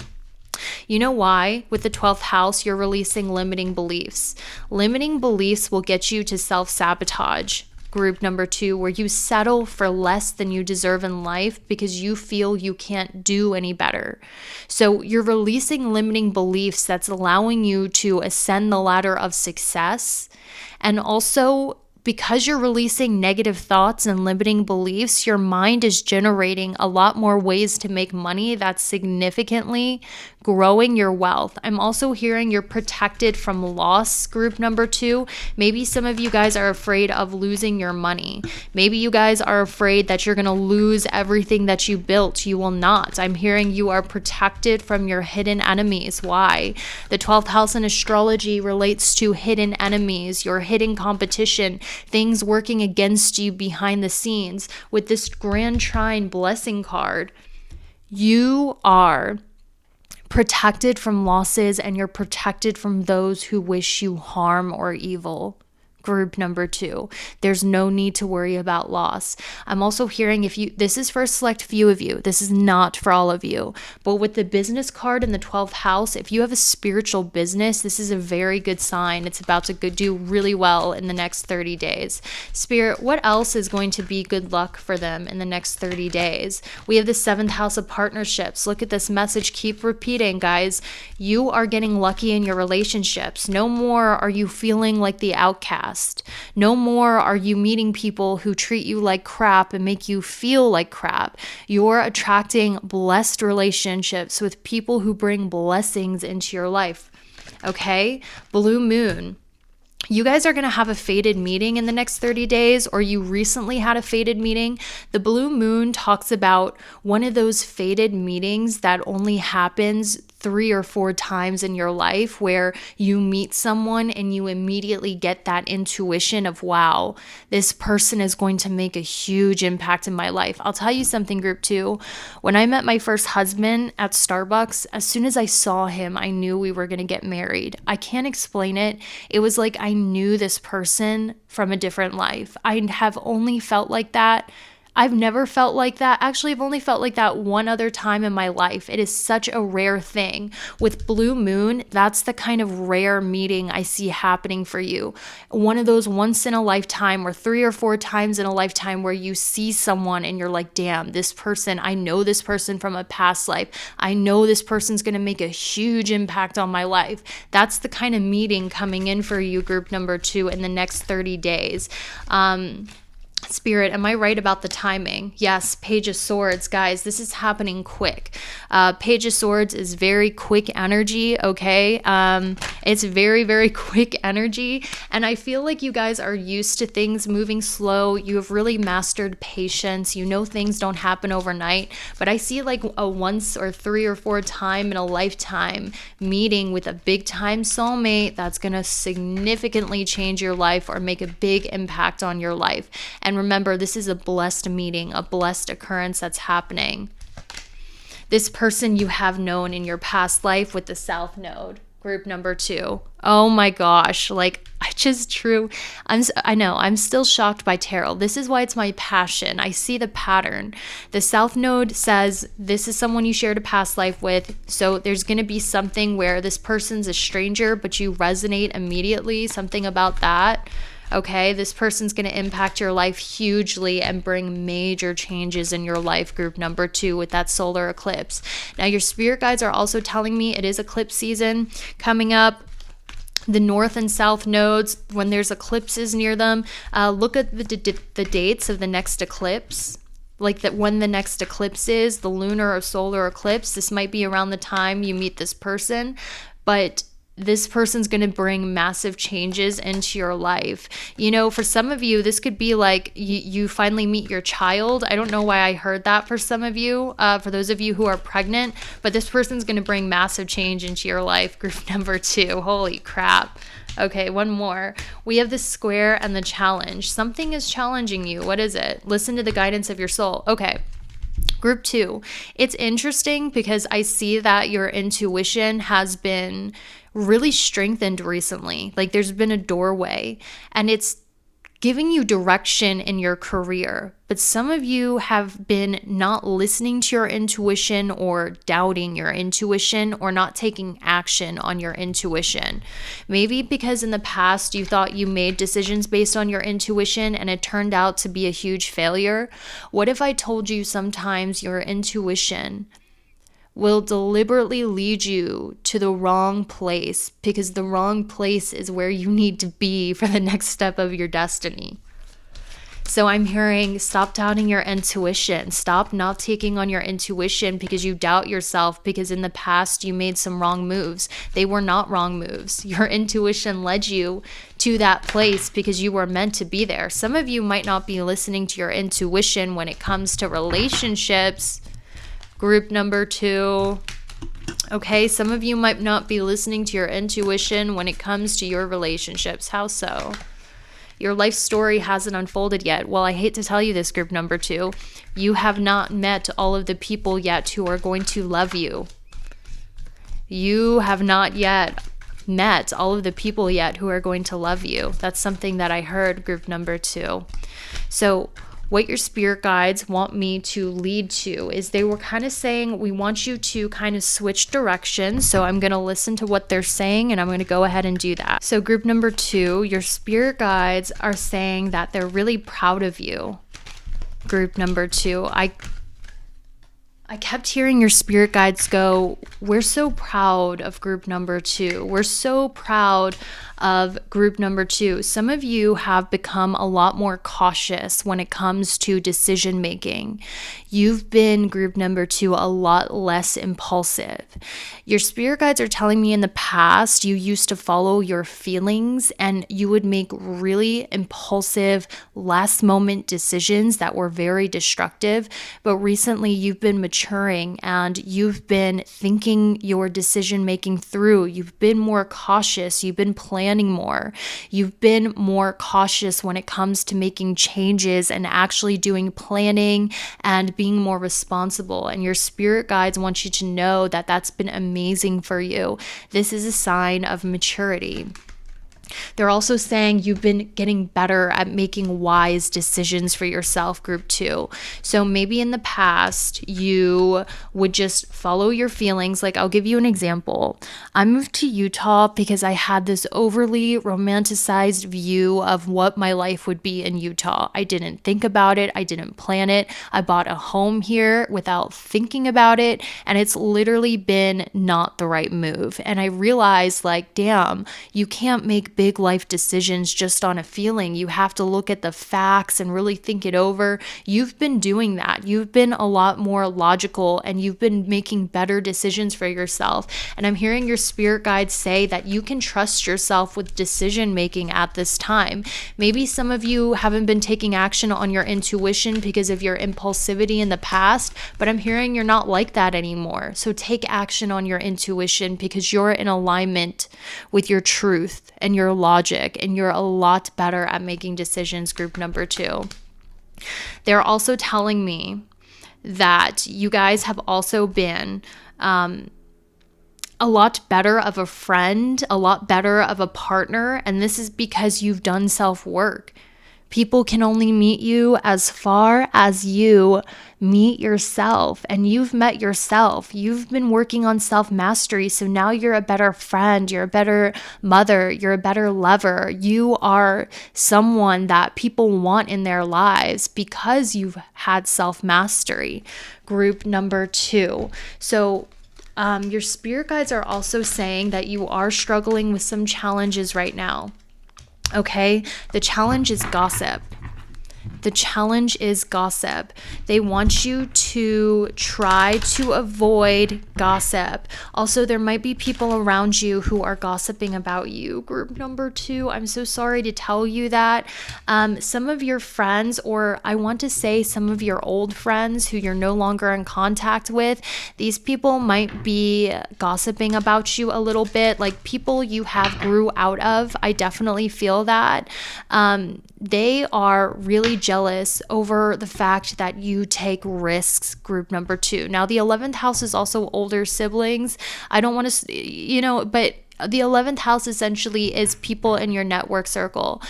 You know why? With the 12th house, you're releasing limiting beliefs. Limiting beliefs will get you to self-sabotage, group number 2, where you settle for less than you deserve in life because you feel you can't do any better. So you're releasing limiting beliefs that's allowing you to ascend the ladder of success and also because you're releasing negative thoughts and limiting beliefs, your mind is generating a lot more ways to make money that's significantly growing your wealth. I'm also hearing you're protected from loss, group number 2. Maybe some of you guys are afraid of losing your money. Maybe you guys are afraid that you're going to lose everything that you built. You will not. I'm hearing you are protected from your hidden enemies. Why? The 12th house in astrology relates to hidden enemies, your hidden competition, things working against you behind the scenes. With this Grand Trine blessing card, you are protected from losses, and you're protected from those who wish you harm or evil. Group number 2, there's no need to worry about loss. I'm also hearing, this is for a select few of you, this is not for all of you, but with the business card in the 12th house, if you have a spiritual business, this is a very good sign. It's about to do really well in the next 30 days. Spirit, what else is going to be good luck for them in the next 30 days? We have the 7th house of partnerships. Look at this message, keep repeating, guys. You are getting lucky in your relationships. No more are you feeling like the outcast. No more are you meeting people who treat you like crap and make you feel like crap. You're attracting blessed relationships with people who bring blessings into your life. Okay? Blue moon. You guys are going to have a fated meeting in the next 30 days, or you recently had a fated meeting. The blue moon talks about one of those fated meetings that only happens 3 or 4 times in your life, where you meet someone and you immediately get that intuition of, wow, this person is going to make a huge impact in my life. I'll tell you something, group 2. When I met my first husband at Starbucks, as soon as I saw him, I knew we were going to get married. I can't explain it. It was like I knew this person from a different life. I have only felt like that. I've never felt like that. Actually, I've only felt like that one other time in my life. It is such a rare thing. With blue moon, that's the kind of rare meeting I see happening for you. One of those once in a lifetime, or 3 or 4 times in a lifetime, where you see someone and you're like, damn, this person, I know this person from a past life. I know this person's going to make a huge impact on my life. That's the kind of meeting coming in for you, group number 2, in the next 30 days. Spirit, am I right about the timing? Yes, Page of Swords. Guys, this is happening quick. Page of Swords is very quick energy, okay? It's very, very quick energy. And I feel like you guys are used to things moving slow. You have really mastered patience. You know things don't happen overnight. But I see like a once or 3 or 4 time in a lifetime meeting with a big time soulmate that's going to significantly change your life or make a big impact on your life. And remember, this is a blessed meeting, a blessed occurrence that's happening. This person you have known in your past life with the South Node, group number 2. Oh my gosh, like I know, I'm still shocked by tarot. This is why it's my passion. I see the pattern. The South Node says this is someone you shared a past life with. So there's going to be something where this person's a stranger, but you resonate immediately, something about that. Okay, this person's going to impact your life hugely and bring major changes in your life, group number 2, with that solar eclipse. Now, your spirit guides are also telling me it is eclipse season coming up. The north and south nodes, when there's eclipses near them, look at the dates of the next eclipse. Like that, when the next eclipse is, the lunar or solar eclipse. This might be around the time you meet this person, but this person's going to bring massive changes into your life. You know, for some of you, this could be like you finally meet your child. I don't know why I heard that for some of you, for those of you who are pregnant, but this person's going to bring massive change into your life, group number 2. Holy crap. Okay, one more. We have the square and the challenge. Something is challenging you. What is it? Listen to the guidance of your soul. Okay. Group 2, it's interesting because I see that your intuition has been really strengthened recently. Like there's been a doorway and it's giving you direction in your career. But some of you have been not listening to your intuition or doubting your intuition or not taking action on your intuition. Maybe because in the past you thought you made decisions based on your intuition and it turned out to be a huge failure. What if I told you sometimes your intuition will deliberately lead you to the wrong place, because the wrong place is where you need to be for the next step of your destiny. So I'm hearing, stop doubting your intuition. Stop not taking on your intuition because you doubt yourself, because in the past you made some wrong moves. They were not wrong moves. Your intuition led you to that place because you were meant to be there. Some of you might not be listening to your intuition when it comes to relationships. Group number 2. Okay, some of you might not be listening to your intuition when it comes to your relationships. How so? Your life story hasn't unfolded yet. Well, I hate to tell you this, group number 2. You have not met all of the people yet who are going to love you. You have not yet met all of the people yet who are going to love you. That's something that I heard, group number 2. So what your spirit guides want me to lead to is, they were kind of saying, we want you to kind of switch directions. So I'm going to listen to what they're saying and I'm going to go ahead and do that. So group number 2, your spirit guides are saying that they're really proud of you. Group number 2, I kept hearing your spirit guides go, we're so proud of group number 2. We're so proud of group number 2. Some of you have become a lot more cautious when it comes to decision making. You've been, group number 2, a lot less impulsive. Your spirit guides are telling me in the past you used to follow your feelings and you would make really impulsive last moment decisions that were very destructive. But recently you've been maturing and you've been thinking your decision making through. You've been more cautious. You've been planning more. You've been more cautious when it comes to making changes and actually doing planning and being more responsible. And your spirit guides want you to know that that's been amazing for you. This is a sign of maturity. They're also saying you've been getting better at making wise decisions for yourself, group 2. So maybe in the past you would just follow your feelings. Like, I'll give you an example. I moved to Utah because I had this overly romanticized view of what my life would be in Utah. I didn't think about it. I didn't plan it. I bought a home here without thinking about it. And it's literally been not the right move. And I realized, like, damn, you can't make big life decisions just on a feeling. You have to look at the facts and really think it over. You've been doing that. You've been a lot more logical and you've been making better decisions for yourself. And I'm hearing your spirit guides say that you can trust yourself with decision making at this time. Maybe some of you haven't been taking action on your intuition because of your impulsivity in the past, but I'm hearing you're not like that anymore. So take action on your intuition because you're in alignment with your truth and your logic, and you're a lot better at making decisions, group number 2. They're also telling me that you guys have also been a lot better of a friend, a lot better of a partner, and this is because you've done self-work. People can only meet you as far as you meet yourself, and you've met yourself. You've been working on self-mastery, so now you're a better friend, you're a better mother, you're a better lover. You are someone that people want in their lives because you've had self-mastery. Group number 2. So your spirit guides are also saying that you are struggling with some challenges right now. Okay, the challenge is gossip. The challenge is gossip. They want you to try to avoid gossip. Also, there might be people around you who are gossiping about you. Group number 2, I'm so sorry to tell you that. Some of your friends, or I want to say some of your old friends who you're no longer in contact with, these people might be gossiping about you a little bit, like people you have grew out of. I definitely feel that. They are really jealous over the fact that you take risks, group number 2. Now, the 11th house is also older siblings. I don't want to, but The 11th house essentially is people in your network circle.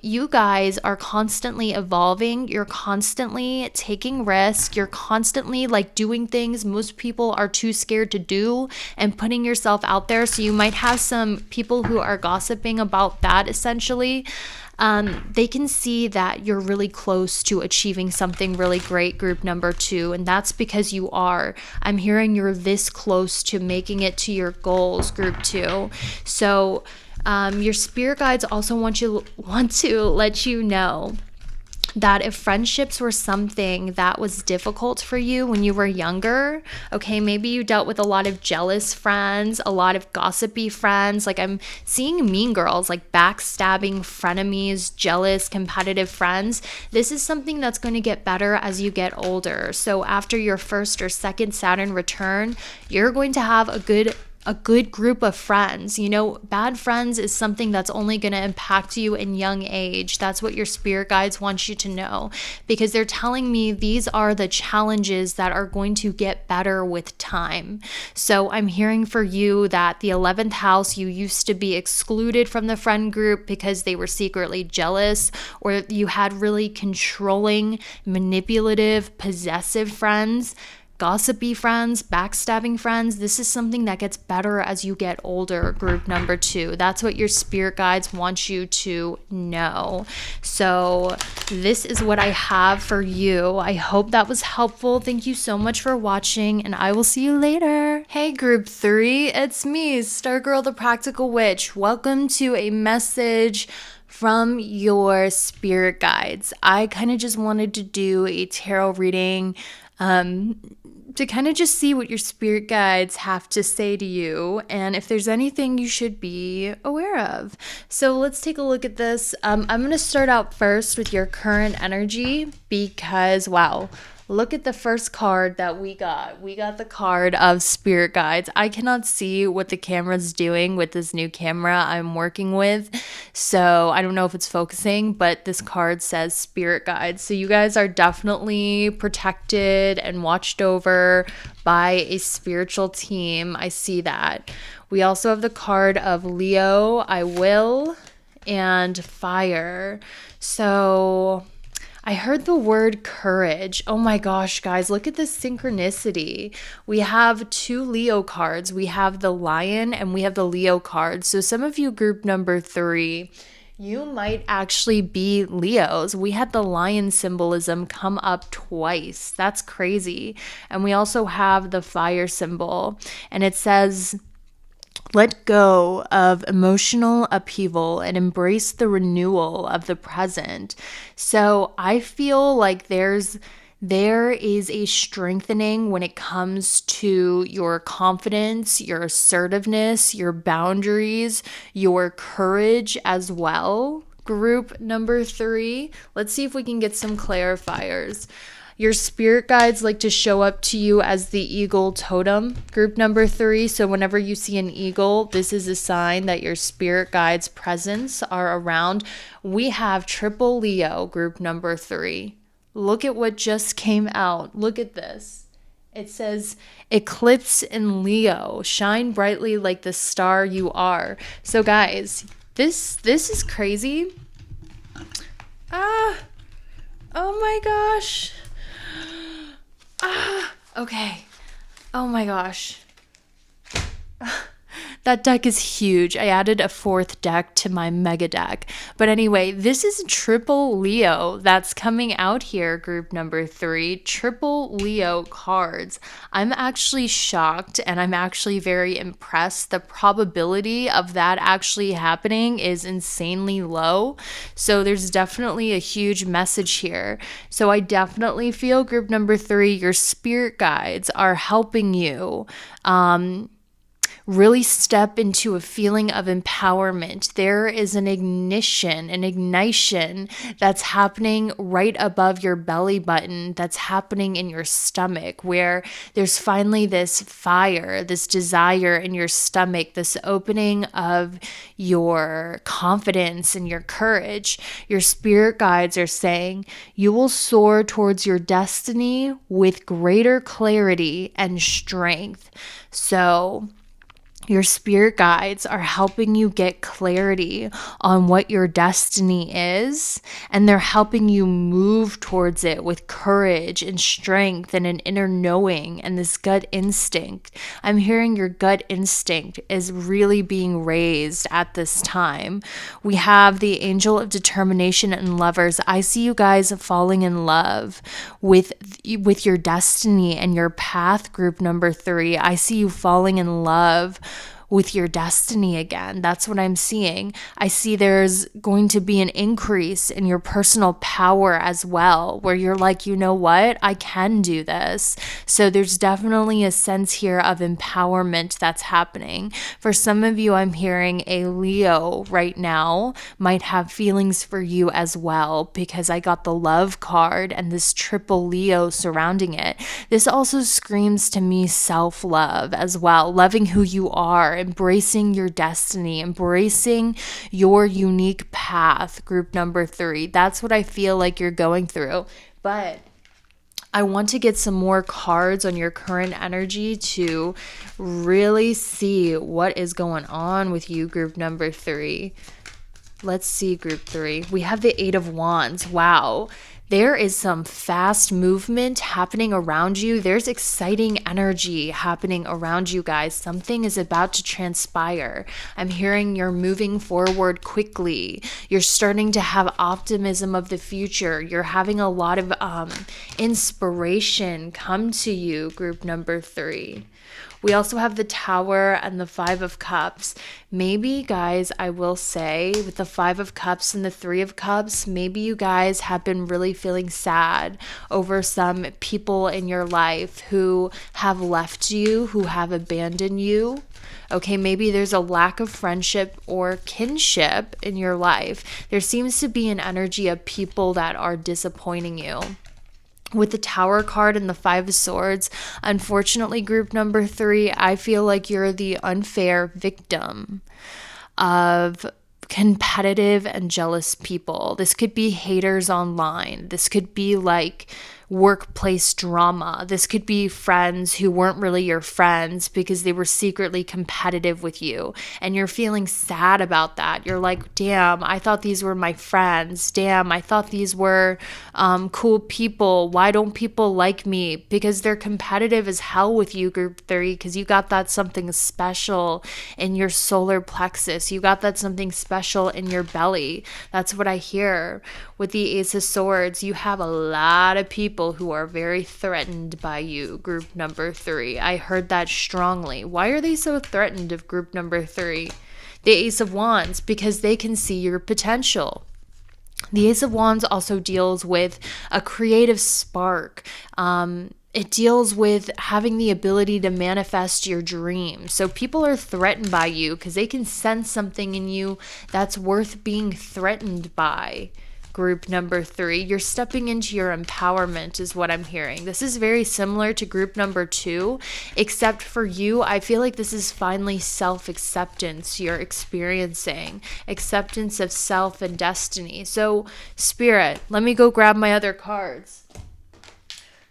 You guys are constantly evolving. You're constantly taking risks. You're constantly like doing things most people are too scared to do and putting yourself out there. So you might have some people who are gossiping about that essentially. They can see that you're really close to achieving something really great, group number 2, and that's because you are. I'm hearing you're this close to making it to your goals, group 2. So your spirit guides also want to let you know that if friendships were something that was difficult for you when you were younger, okay, maybe you dealt with a lot of jealous friends, a lot of gossipy friends. Like I'm seeing mean girls, like backstabbing frenemies, jealous, competitive friends. This is something that's going to get better as you get older. So after your first or second Saturn return, you're going to have a good group of friends. You know, bad friends is something that's only going to impact you in young age. That's what your spirit guides want you to know, because they're telling me these are the challenges that are going to get better with time. So I'm hearing for you that the 11th house, you used to be excluded from the friend group because they were secretly jealous, or you had really controlling, manipulative, possessive friends, gossipy friends, backstabbing friends. This is something that gets better as you get older, group number 2. That's what your spirit guides want you to know. So this is what I have for you. I hope that was helpful. Thank you so much for watching, and I will see you later. Hey, group 3, it's me, Stargirl the Practical Witch. Welcome to a message from your spirit guides. I kind of just wanted to do a tarot reading to kind of just see what your spirit guides have to say to you and if there's anything you should be aware of. So let's take a look at this. I'm going to start out first with your current energy because, wow, look at the first card that we got. We got the card of spirit guides. I cannot see what the camera's doing with this new camera I'm working with, so I don't know if it's focusing, but this card says spirit guides. So you guys are definitely protected and watched over by a spiritual team. I see that. We also have the card of Leo, I will, and fire. So I heard the word courage. Oh my gosh, guys, look at this synchronicity. We have 2 Leo cards. We have the Lion and we have the Leo cards. So some of you, group number 3, you might actually be Leos. We had the lion symbolism come up twice. That's crazy. And we also have the fire symbol. And it says, let go of emotional upheaval and embrace the renewal of the present. So I feel like there is a strengthening when it comes to your confidence, your assertiveness, your boundaries, your courage as well. Group number 3. Let's see if we can get some clarifiers. Your spirit guides like to show up to you as the eagle totem, group number 3. So whenever you see an eagle, this is a sign that your spirit guides' presence are around. We have triple Leo, group number 3. Look at what just came out. Look at this. It says, eclipse in Leo, shine brightly like the star you are. So guys, this is crazy. Oh my gosh. Okay. Oh my gosh. That deck is huge. I added a 4th deck to my mega deck. But anyway, this is triple Leo that's coming out here, group number 3. Triple Leo cards. I'm actually shocked and I'm actually very impressed. The probability of that actually happening is insanely low. So there's definitely a huge message here. So I definitely feel, group number 3, your spirit guides are helping you really step into a feeling of empowerment. There is an ignition that's happening right above your belly button, that's happening in your stomach, where there's finally this fire, this desire in your stomach, this opening of your confidence and your courage. Your spirit guides are saying you will soar towards your destiny with greater clarity and strength. So Your spirit guides are helping you get clarity on what your destiny is, and they're helping you move towards it with courage and strength and an inner knowing and this gut instinct. I'm hearing your gut instinct is really being raised at this time. We have the angel of determination and lovers. I see you guys falling in love with your destiny and your path, group number 3. I see you falling in love with your destiny again. That's what I'm seeing. I see there's going to be an increase in your personal power as well, where you're like, you know what? I can do this. So there's definitely a sense here of empowerment that's happening. For some of you, I'm hearing a Leo right now might have feelings for you as well, because I got the love card and this triple Leo surrounding it. This also screams to me self-love as well, loving who you are, embracing your destiny, embracing your unique path, group number 3. That's what I feel like you're going through. But I want to get some more cards on your current energy to really see what is going on with you, group number 3. Let's see, group 3. We have the 8 of Wands. Wow. There is some fast movement happening around you. There's exciting energy happening around you guys. Something is about to transpire. I'm hearing you're moving forward quickly. You're starting to have optimism of the future. You're having a lot of inspiration come to you, group number 3. We also have the Tower and the 5 of Cups. Maybe, guys, I will say, with the 5 of Cups and the 3 of Cups, maybe you guys have been really feeling sad over some people in your life who have left you, who have abandoned you. Okay, maybe there's a lack of friendship or kinship in your life. There seems to be an energy of people that are disappointing you. With the Tower card and the 5 of Swords, unfortunately, group number 3, I feel like you're the unfair victim of competitive and jealous people. This could be haters online. This could be like workplace drama. This could be friends who weren't really your friends because they were secretly competitive with you, and you're feeling sad about that. You're like, damn, I thought these were my friends. Damn, I thought these were cool people. Why don't people like me? Because they're competitive as hell with you, group 3, because you got that something special in your solar plexus. You got that something special in your belly. That's what I hear. With the Ace of Swords, you have a lot of people who are very threatened by you, group number 3. I heard that strongly. Why are they so threatened of group number 3? The Ace of Wands, because they can see your potential. The Ace of Wands also deals with a creative spark. It deals with having the ability to manifest your dreams. So people are threatened by you because they can sense something in you that's worth being threatened by. Group number 3, you're stepping into your empowerment is what I'm hearing. This is very similar to group number 2, except for you, I feel like this is finally self-acceptance you're experiencing, acceptance of self and destiny. So, Spirit, let me go grab my other cards.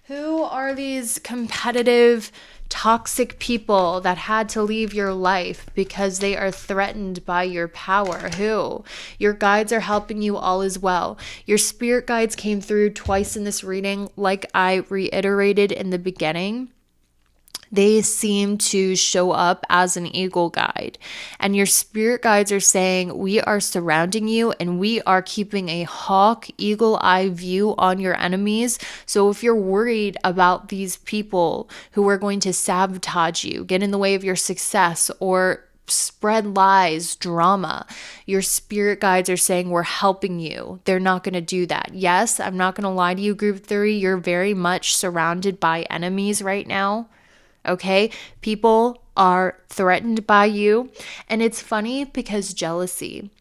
Who are these competitive, toxic people that had to leave your life because they are threatened by your power? Who? Your guides are helping you, all is well. Your spirit guides came through twice in this reading, like I reiterated in the beginning. They seem to show up as an eagle guide. And your spirit guides are saying, we are surrounding you and we are keeping a hawk, eagle eye view on your enemies. So if you're worried about these people who are going to sabotage you, get in the way of your success, or spread lies, drama, your spirit guides are saying, we're helping you. They're not going to do that. Yes, I'm not going to lie to you, group 3. You're very much surrounded by enemies right now. Okay, people are threatened by you. And it's funny because jealousy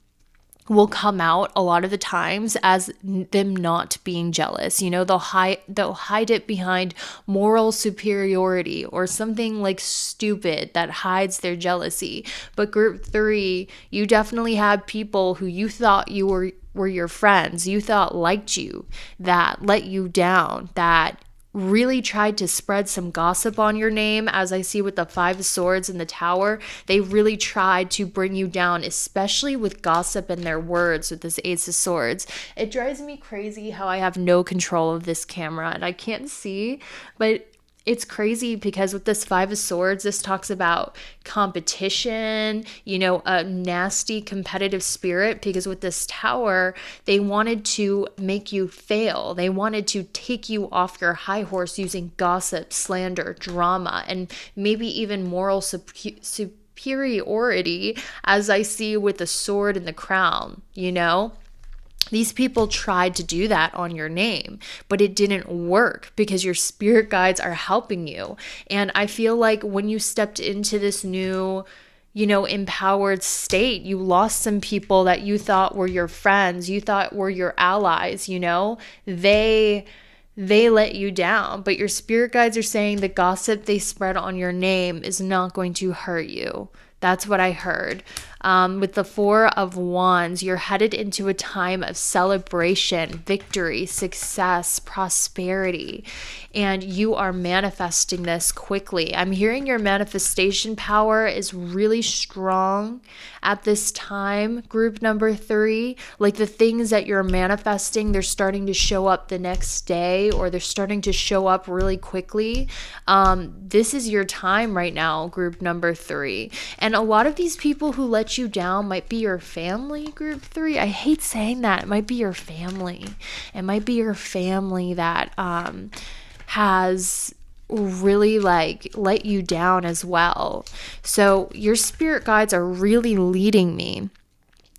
will come out a lot of the times as them not being jealous. You know, they'll hide it behind moral superiority or something like stupid that hides their jealousy. But group 3, you definitely had people who you thought you were your friends, you thought liked you, that let you down, that really tried to spread some gossip on your name, as I see with the Five of Swords in the Tower. They really tried to bring you down, especially with gossip and their words with this Ace of Swords. It drives me crazy how I have no control of this camera and I can't see, but it's crazy because with this Five of Swords, this talks about competition, a nasty competitive spirit. Because with this Tower, they wanted to make you fail. They wanted to take you off your high horse using gossip, slander, drama, and maybe even moral superiority, as I see with the sword and the crown, These people tried to do that on your name, but it didn't work because your spirit guides are helping you. And I feel like when you stepped into this new, empowered state, you lost some people that you thought were your friends, you thought were your allies, they let you down. But your spirit guides are saying the gossip they spread on your name is not going to hurt you. That's what I heard. With the Four of Wands, you're headed into a time of celebration, victory, success, prosperity, and you are manifesting this quickly. I'm hearing your manifestation power is really strong at this time, group number 3. Like the things that you're manifesting, they're starting to show up the next day, or they're starting to show up really quickly. This is your time right now, group number 3. And a lot of these people who let you down might be your family, group 3. I hate saying that. It might be your family. It might be your family that has really let you down as well. So your spirit guides are really leading me.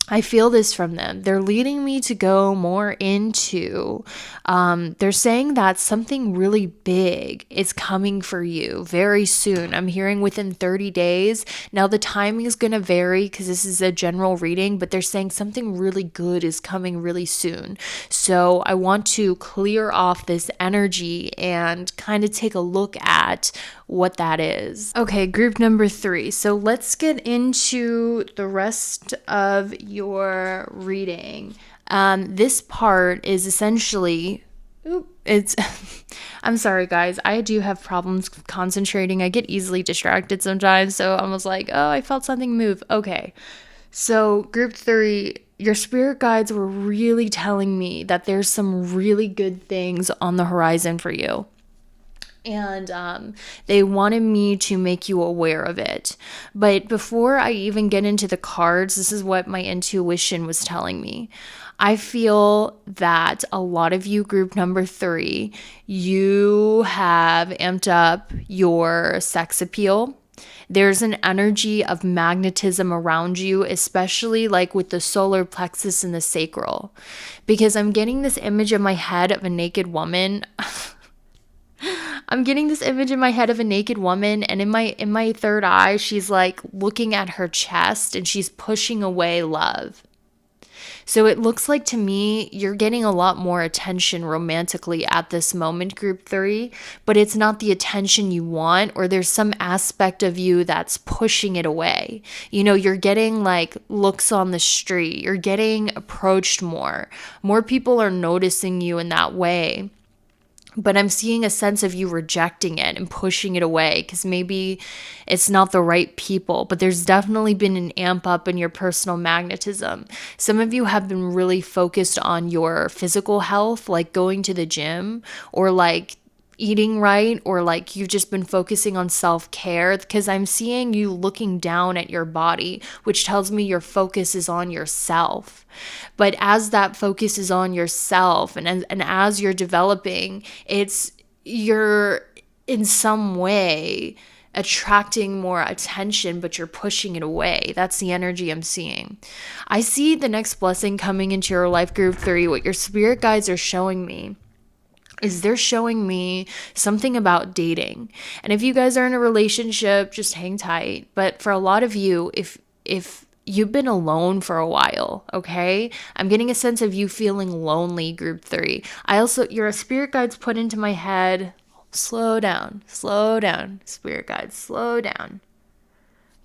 I feel this from them. They're leading me to go more into, they're saying that something really big is coming for you very soon. I'm hearing within 30 days. Now the timing is going to vary because this is a general reading, but they're saying something really good is coming really soon. So I want to clear off this energy and kind of take a look at what that is. Okay, group number 3. So let's get into the rest of your reading. This part is essentially, I'm sorry guys, I do have problems concentrating. I get easily distracted sometimes, so I was like, oh, I felt something move. Okay, so group 3, your spirit guides were really telling me that there's some really good things on the horizon for you. And they wanted me to make you aware of it. But before I even get into the cards, this is what my intuition was telling me. I feel that a lot of you, group number 3, you have amped up your sex appeal. There's an energy of magnetism around you, especially like with the solar plexus and the sacral. Because I'm getting this image in my head of a naked woman. I'm getting this image in my head of a naked woman, and in my third eye, she's like looking at her chest and she's pushing away love. So it looks like to me you're getting a lot more attention romantically at this moment, group 3, but it's not the attention you want, or there's some aspect of you that's pushing it away. You're getting like looks on the street, you're getting approached more. More people are noticing you in that way. But I'm seeing a sense of you rejecting it and pushing it away because maybe it's not the right people. But there's definitely been an amp up in your personal magnetism. Some of you have been really focused on your physical health, like going to the gym or like eating right, or like you've just been focusing on self-care, because I'm seeing you looking down at your body, which tells me your focus is on yourself. But as that focus is on yourself and as you're developing, you're in some way attracting more attention, but you're pushing it away. That's the energy I'm seeing. I see the next blessing coming into your life, group 3. What your spirit guides are showing me is they're showing me something about dating. And if you guys are in a relationship, just hang tight. But for a lot of you, if you've been alone for a while, okay? I'm getting a sense of you feeling lonely, group 3. Your spirit guides put into my head, slow down, spirit guides, slow down.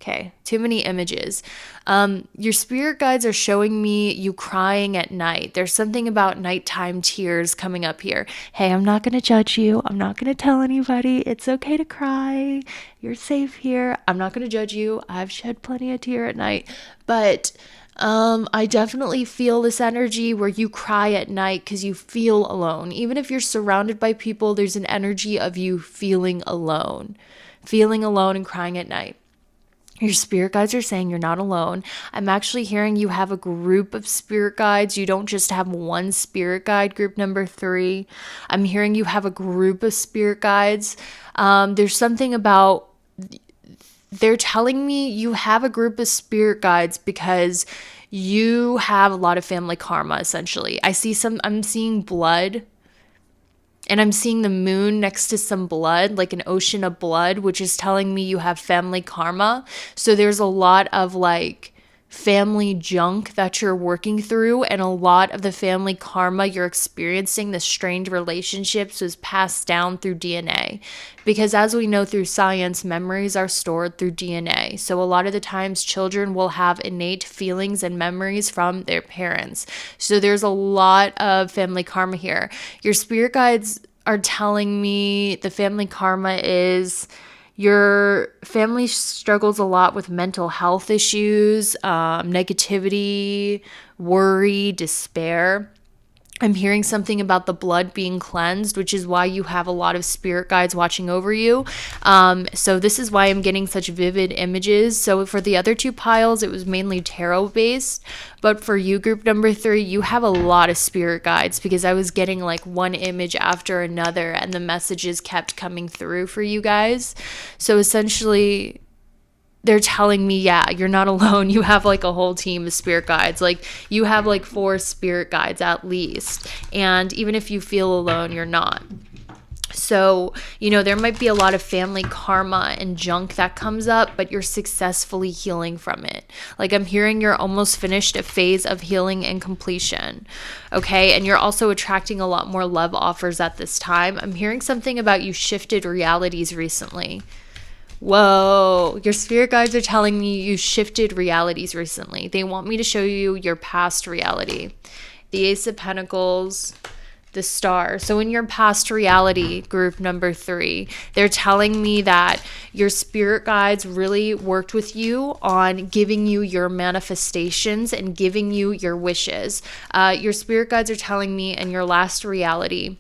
Okay, too many images. Your spirit guides are showing me you crying at night. There's something about nighttime tears coming up here. Hey, I'm not going to judge you. I'm not going to tell anybody. It's okay to cry. You're safe here. I'm not going to judge you. I've shed plenty of tear at night. But I definitely feel this energy where you cry at night because you feel alone. Even if you're surrounded by people, there's an energy of you feeling alone and crying at night. Your spirit guides are saying you're not alone. I'm actually hearing you have a group of spirit guides. You don't just have one spirit guide, group number 3. I'm hearing you have a group of spirit guides. There's something about, they're telling me you have a group of spirit guides because you have a lot of family karma, essentially. I'm seeing blood. And I'm seeing the moon next to some blood, like an ocean of blood, which is telling me you have family karma. So there's a lot of like family junk that you're working through, and a lot of the family karma you're experiencing, the strained relationships, was passed down through DNA. Because as we know through science, memories are stored through DNA. So a lot of the times children will have innate feelings and memories from their parents. So there's a lot of family karma here. Your spirit guides are telling me the family karma is your family struggles a lot with mental health issues, negativity, worry, despair. I'm hearing something about the blood being cleansed, which is why you have a lot of spirit guides watching over you. So this is why I'm getting such vivid images. So for the other 2 piles, it was mainly tarot based. But for you, group number 3, you have a lot of spirit guides, because I was getting like one image after another and the messages kept coming through for you guys. So essentially, they're telling me, yeah, you're not alone. You have like a whole team of spirit guides. Like you have like 4 spirit guides at least. And even if you feel alone, you're not. So, there might be a lot of family karma and junk that comes up, but you're successfully healing from it. Like I'm hearing you're almost finished a phase of healing and completion. Okay. And you're also attracting a lot more love offers at this time. I'm hearing something about you shifted realities recently. Whoa, your spirit guides are telling me you shifted realities recently. They want me to show you your past reality. The Ace of Pentacles, the Star. So in your past reality, group number 3, they're telling me that your spirit guides really worked with you on giving you your manifestations and giving you your wishes. Your spirit guides are telling me in your last reality,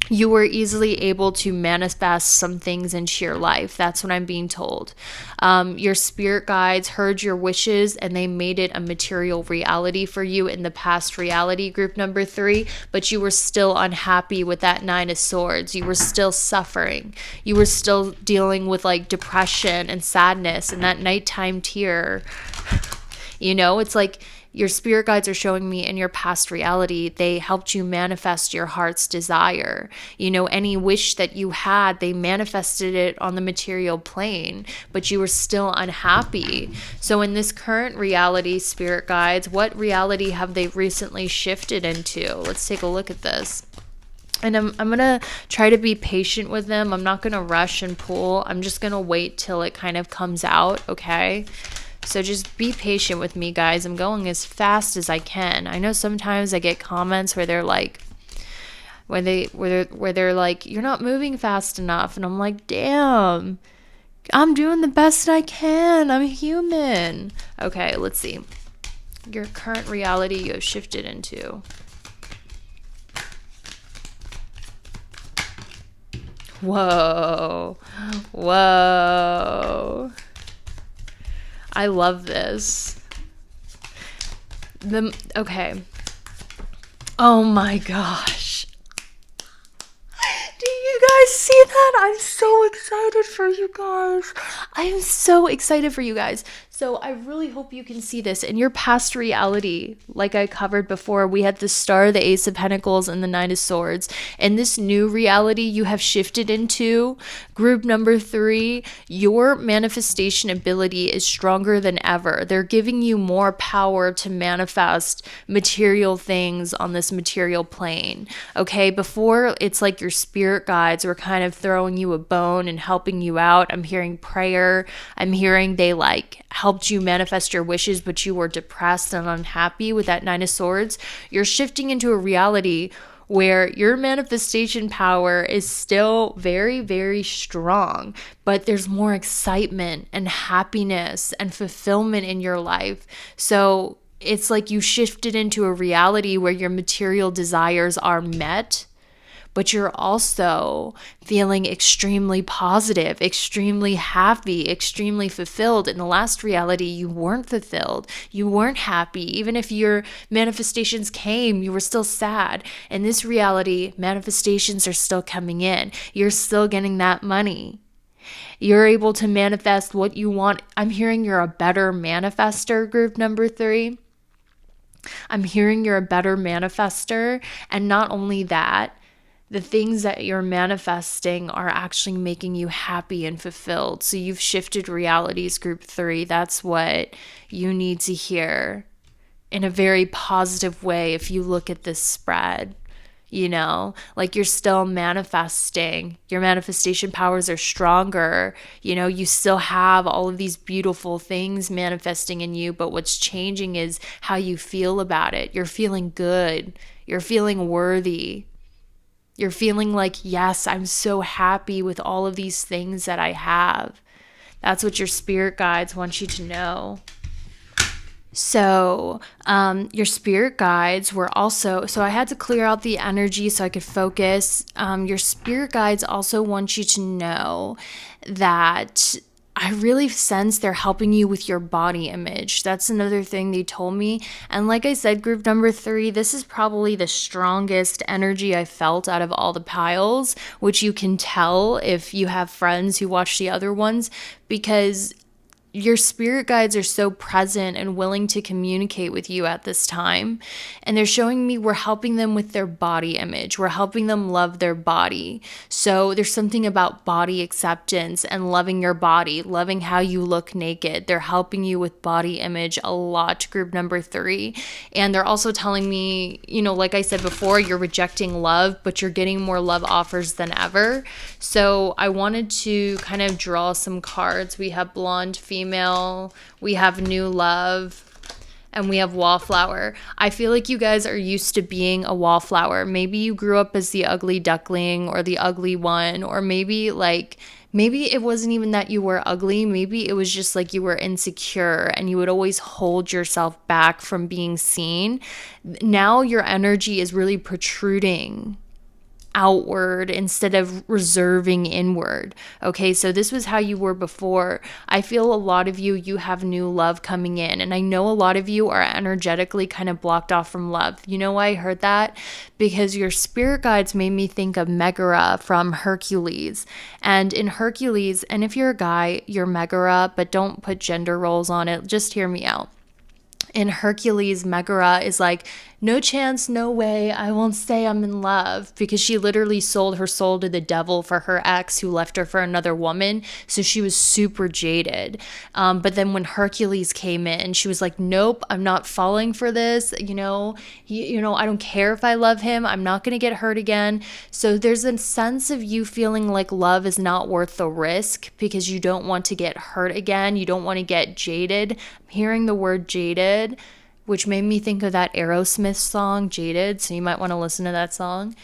you were easily able to manifest some things into your life. That's what I'm being told. Your spirit guides heard your wishes and they made it a material reality for you in the past reality, group number 3, but you were still unhappy with that 9 of Swords. You were still suffering. You were still dealing with like depression and sadness and that nighttime tear. It's like your spirit guides are showing me in your past reality, they helped you manifest your heart's desire. Any wish that you had, they manifested it on the material plane, but you were still unhappy. So in this current reality, spirit guides, what reality have they recently shifted into? Let's take a look at this. And I'm going to try to be patient with them. I'm not going to rush and pull. I'm just going to wait till it kind of comes out, okay? So just be patient with me, guys. I'm going as fast as I can. I know sometimes I get comments where they're like, where they're like, you're not moving fast enough. And I'm like, damn, I'm doing the best I can. I'm human. Okay, let's see. Your current reality you have shifted into. Whoa. I love this. Okay. Oh my gosh. Do you guys see that? I'm so excited for you guys. I am so excited for you guys. So I really hope you can see this in your past reality. Like I covered before, we had the Star, the Ace of Pentacles, and the Nine of Swords. In this new reality you have shifted into, group number 3, your manifestation ability is stronger than ever. They're giving you more power to manifest material things on this material plane. Okay, before it's like your spirit guides were kind of throwing you a bone and helping you out. I'm hearing prayer. I'm hearing they like helped you manifest your wishes, but you were depressed and unhappy with that Nine of Swords. You're shifting into a reality where your manifestation power is still very, very strong, but there's more excitement and happiness and fulfillment in your life. So it's like you shifted into a reality where your material desires are met, but you're also feeling extremely positive, extremely happy, extremely fulfilled. In the last reality, you weren't fulfilled. You weren't happy. Even if your manifestations came, you were still sad. In this reality, manifestations are still coming in. You're still getting that money. You're able to manifest what you want. I'm hearing you're a better manifester, group number 3. I'm hearing you're a better manifester. And not only that, the things that you're manifesting are actually making you happy and fulfilled. So you've shifted realities, group 3. That's what you need to hear in a very positive way if you look at this spread. You know, like you're still manifesting. Your manifestation powers are stronger. You know, you still have all of these beautiful things manifesting in you, but what's changing is how you feel about it. You're feeling good. You're feeling worthy. You're feeling like, yes, I'm so happy with all of these things that I have. That's what your spirit guides want you to know. So your spirit guides were also, so I had to clear out the energy so I could focus. Your spirit guides also want you to know that I really sense they're helping you with your body image. That's another thing they told me. And like I said, group number 3, this is probably the strongest energy I felt out of all the piles, which you can tell if you have friends who watch the other ones, because your spirit guides are so present and willing to communicate with you at this time. And they're showing me we're helping them with their body image. We're helping them love their body. So there's something about body acceptance and loving your body, loving how you look naked. They're helping you with body image a lot, group number 3. And they're also telling me, you know, like I said before, you're rejecting love, but you're getting more love offers than ever. So I wanted to kind of draw some cards. We have blonde female, we have new love, and we have wallflower. I feel like you guys are used to being a wallflower. Maybe you grew up as the ugly duckling or the ugly one, or maybe it wasn't even that you were ugly. Maybe it was just like you were insecure and you would always hold yourself back from being seen. Now your energy is really protruding outward instead of reserving inward. Okay, so this was how you were before. I feel a lot of you have new love coming in, and I know a lot of you are energetically kind of blocked off from love. You know why I heard that? Because your spirit guides made me think of Megara from Hercules. And in Hercules, and if you're a guy, you're Megara, but don't put gender roles on it. Just hear me out. In Hercules, Megara is like, no chance, no way, I won't say I'm in love, because she literally sold her soul to the devil for her ex who left her for another woman. So she was super jaded. But then when Hercules came in, she was like, nope, I'm not falling for this. You know, I don't care if I love him. I'm not going to get hurt again. So there's a sense of you feeling like love is not worth the risk because you don't want to get hurt again. You don't want to get jaded. I'm hearing the word jaded, which made me think of that Aerosmith song, Jaded. So you might want to listen to that song.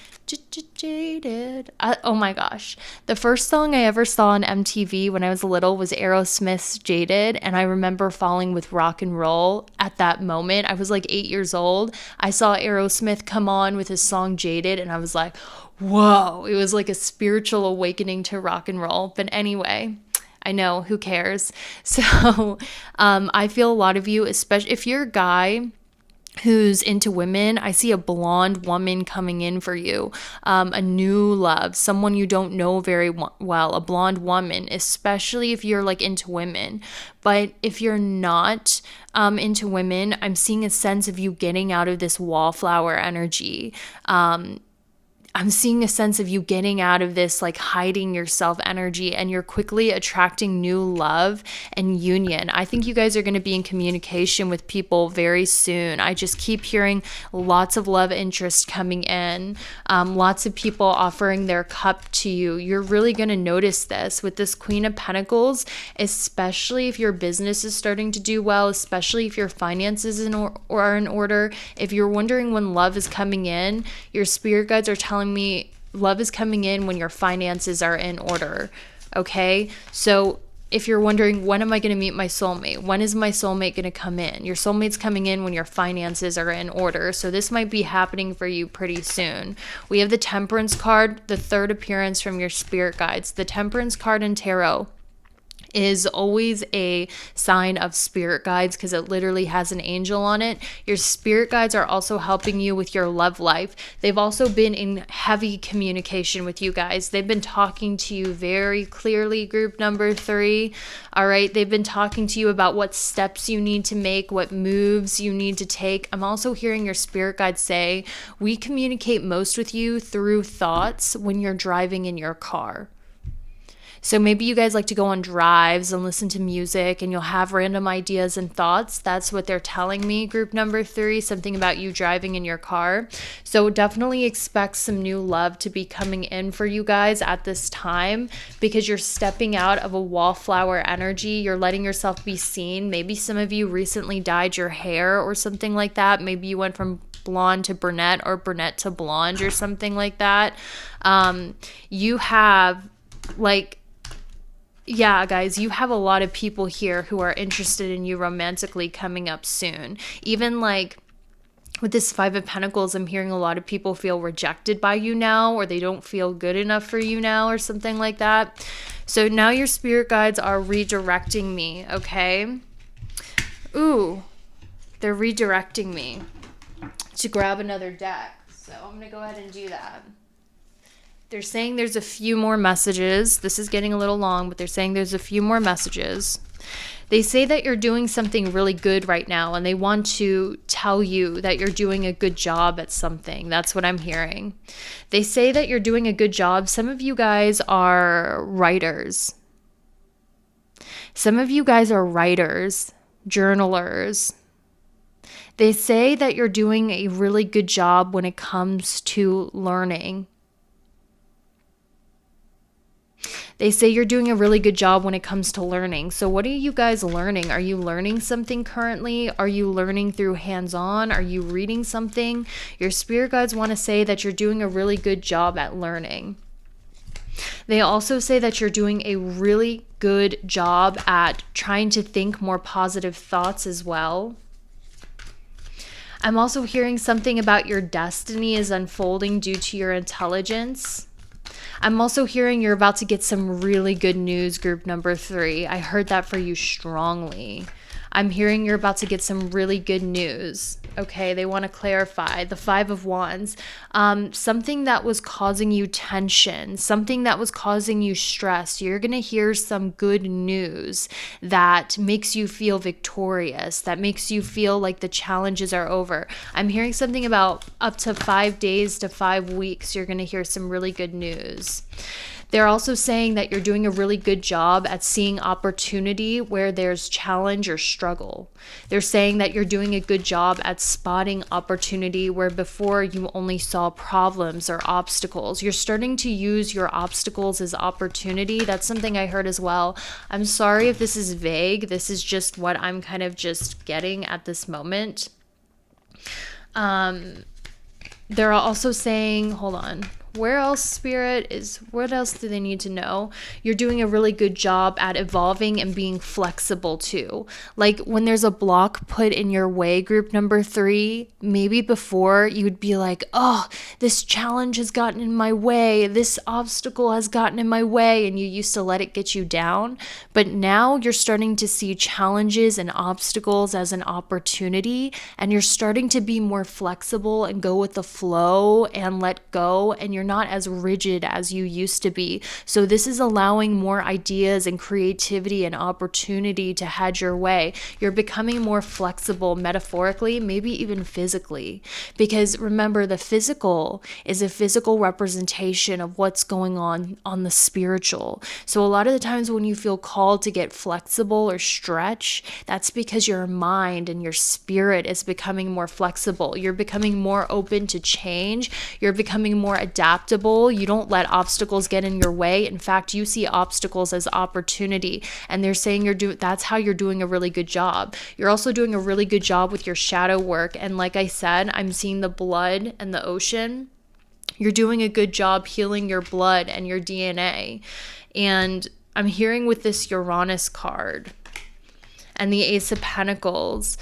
Jaded. Oh my gosh. The first song I ever saw on MTV when I was little was Aerosmith's Jaded. And I remember falling with rock and roll at that moment. I was like 8 years old. I saw Aerosmith come on with his song Jaded, and I was like, whoa. It was like a spiritual awakening to rock and roll. But anyway, I know, who cares? So I feel a lot of you, especially if you're a guy, who's into women, I see a blonde woman coming in for you, a new love, someone you don't know very well, a blonde woman, especially if you're like into women. But if you're not into women, I'm seeing a sense of you getting out of this wallflower energy. I'm seeing a sense of you getting out of this like hiding yourself energy, and you're quickly attracting new love and union. I think you guys are going to be in communication with people very soon. I just keep hearing lots of love interest coming in, lots of people offering their cup to you. You're really going to notice this with this Queen of Pentacles, especially if your business is starting to do well, especially if your finances are in order. If you're wondering when love is coming in, your spirit guides are telling me love is coming in when your finances are in order. Okay, so if you're wondering, when am I going to meet my soulmate? When is my soulmate going to come in? Your soulmate's coming in when your finances are in order. So this might be happening for you pretty soon. We have the Temperance card, the third appearance from your spirit guides. The Temperance card in tarot is always a sign of spirit guides because it literally has an angel on it. Your spirit guides are also helping you with your love life. They've also been in heavy communication with you guys. They've been talking to you very clearly, group number 3. All right. They've been talking to you about what steps you need to make, what moves you need to take. I'm also hearing your spirit guides say, we communicate most with you through thoughts when you're driving in your car. So maybe you guys like to go on drives and listen to music and you'll have random ideas and thoughts. That's what they're telling me, group number 3, something about you driving in your car. So definitely expect some new love to be coming in for you guys at this time because you're stepping out of a wallflower energy. You're letting yourself be seen. Maybe some of you recently dyed your hair or something like that. Maybe you went from blonde to brunette or brunette to blonde or something like that. You have yeah, guys, you have a lot of people here who are interested in you romantically coming up soon. Even like with this 5 of Pentacles, I'm hearing a lot of people feel rejected by you now, or they don't feel good enough for you now, or something like that. So now your spirit guides are redirecting me, okay? Ooh, they're redirecting me to grab another deck. So I'm going to go ahead and do that. They're saying there's a few more messages. This is getting a little long, but they're saying there's a few more messages. They say that you're doing something really good right now, and they want to tell you that you're doing a good job at something. That's what I'm hearing. They say that you're doing a good job. Some of you guys are writers. Some of you guys are writers, journalers. They say that you're doing a really good job when it comes to learning. They say you're doing a really good job when it comes to learning. So what are you guys learning? Are you learning something currently? Are you learning through hands-on? Are you reading something? Your spirit guides want to say that you're doing a really good job at learning. They also say that you're doing a really good job at trying to think more positive thoughts as well. I'm also hearing something about your destiny is unfolding due to your intelligence. I'm also hearing you're about to get some really good news, group number 3. I heard that for you strongly. I'm hearing you're about to get some really good news. Okay, they want to clarify. The 5 of Wands. Something that was causing you tension, something that was causing you stress. You're going to hear some good news that makes you feel victorious, that makes you feel like the challenges are over. I'm hearing something about up to 5 days to 5 weeks. You're going to hear some really good news. They're also saying that you're doing a really good job at seeing opportunity where there's challenge or struggle. They're saying that you're doing a good job at spotting opportunity where before you only saw problems or obstacles. You're starting to use your obstacles as opportunity. That's something I heard as well. I'm sorry if this is vague. This is just what I'm kind of just getting at this moment. They're also saying, hold on. Where else, Spirit, is what else do they need to know? You're doing a really good job at evolving and being flexible too. Like when there's a block put in your way, group number 3, maybe before you'd be like, oh, this challenge has gotten in my way, this obstacle has gotten in my way, and you used to let it get you down. But now you're starting to see challenges and obstacles as an opportunity, and you're starting to be more flexible and go with the flow and let go, and you're not as rigid as you used to be. So this is allowing more ideas and creativity and opportunity to head your way. You're becoming more flexible metaphorically, maybe even physically, because remember, the physical is a physical representation of what's going on the spiritual. So a lot of the times when you feel called to get flexible or stretch, that's because your mind and your spirit is becoming more flexible. You're becoming more open to change. You're becoming more adaptable. You don't let obstacles get in your way. In fact, you see obstacles as opportunity, and they're saying that's how you're doing a really good job. You're also doing a really good job with your shadow work, and like I said, I'm seeing the blood and the ocean. You're doing a good job healing your blood and your DNA. And I'm hearing with this Uranus card and the Ace of Pentacles,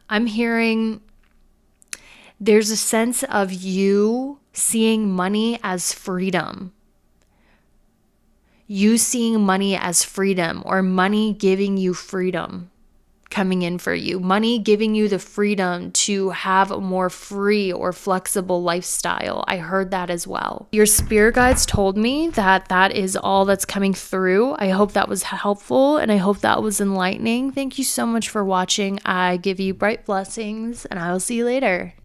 I'm hearing there's a sense of you seeing money as freedom. You seeing money as freedom, or money giving you freedom coming in for you. Money giving you the freedom to have a more free or flexible lifestyle. I heard that as well. Your spirit guides told me that that is all that's coming through. I hope that was helpful, and I hope that was enlightening. Thank you so much for watching. I give you bright blessings, and I will see you later.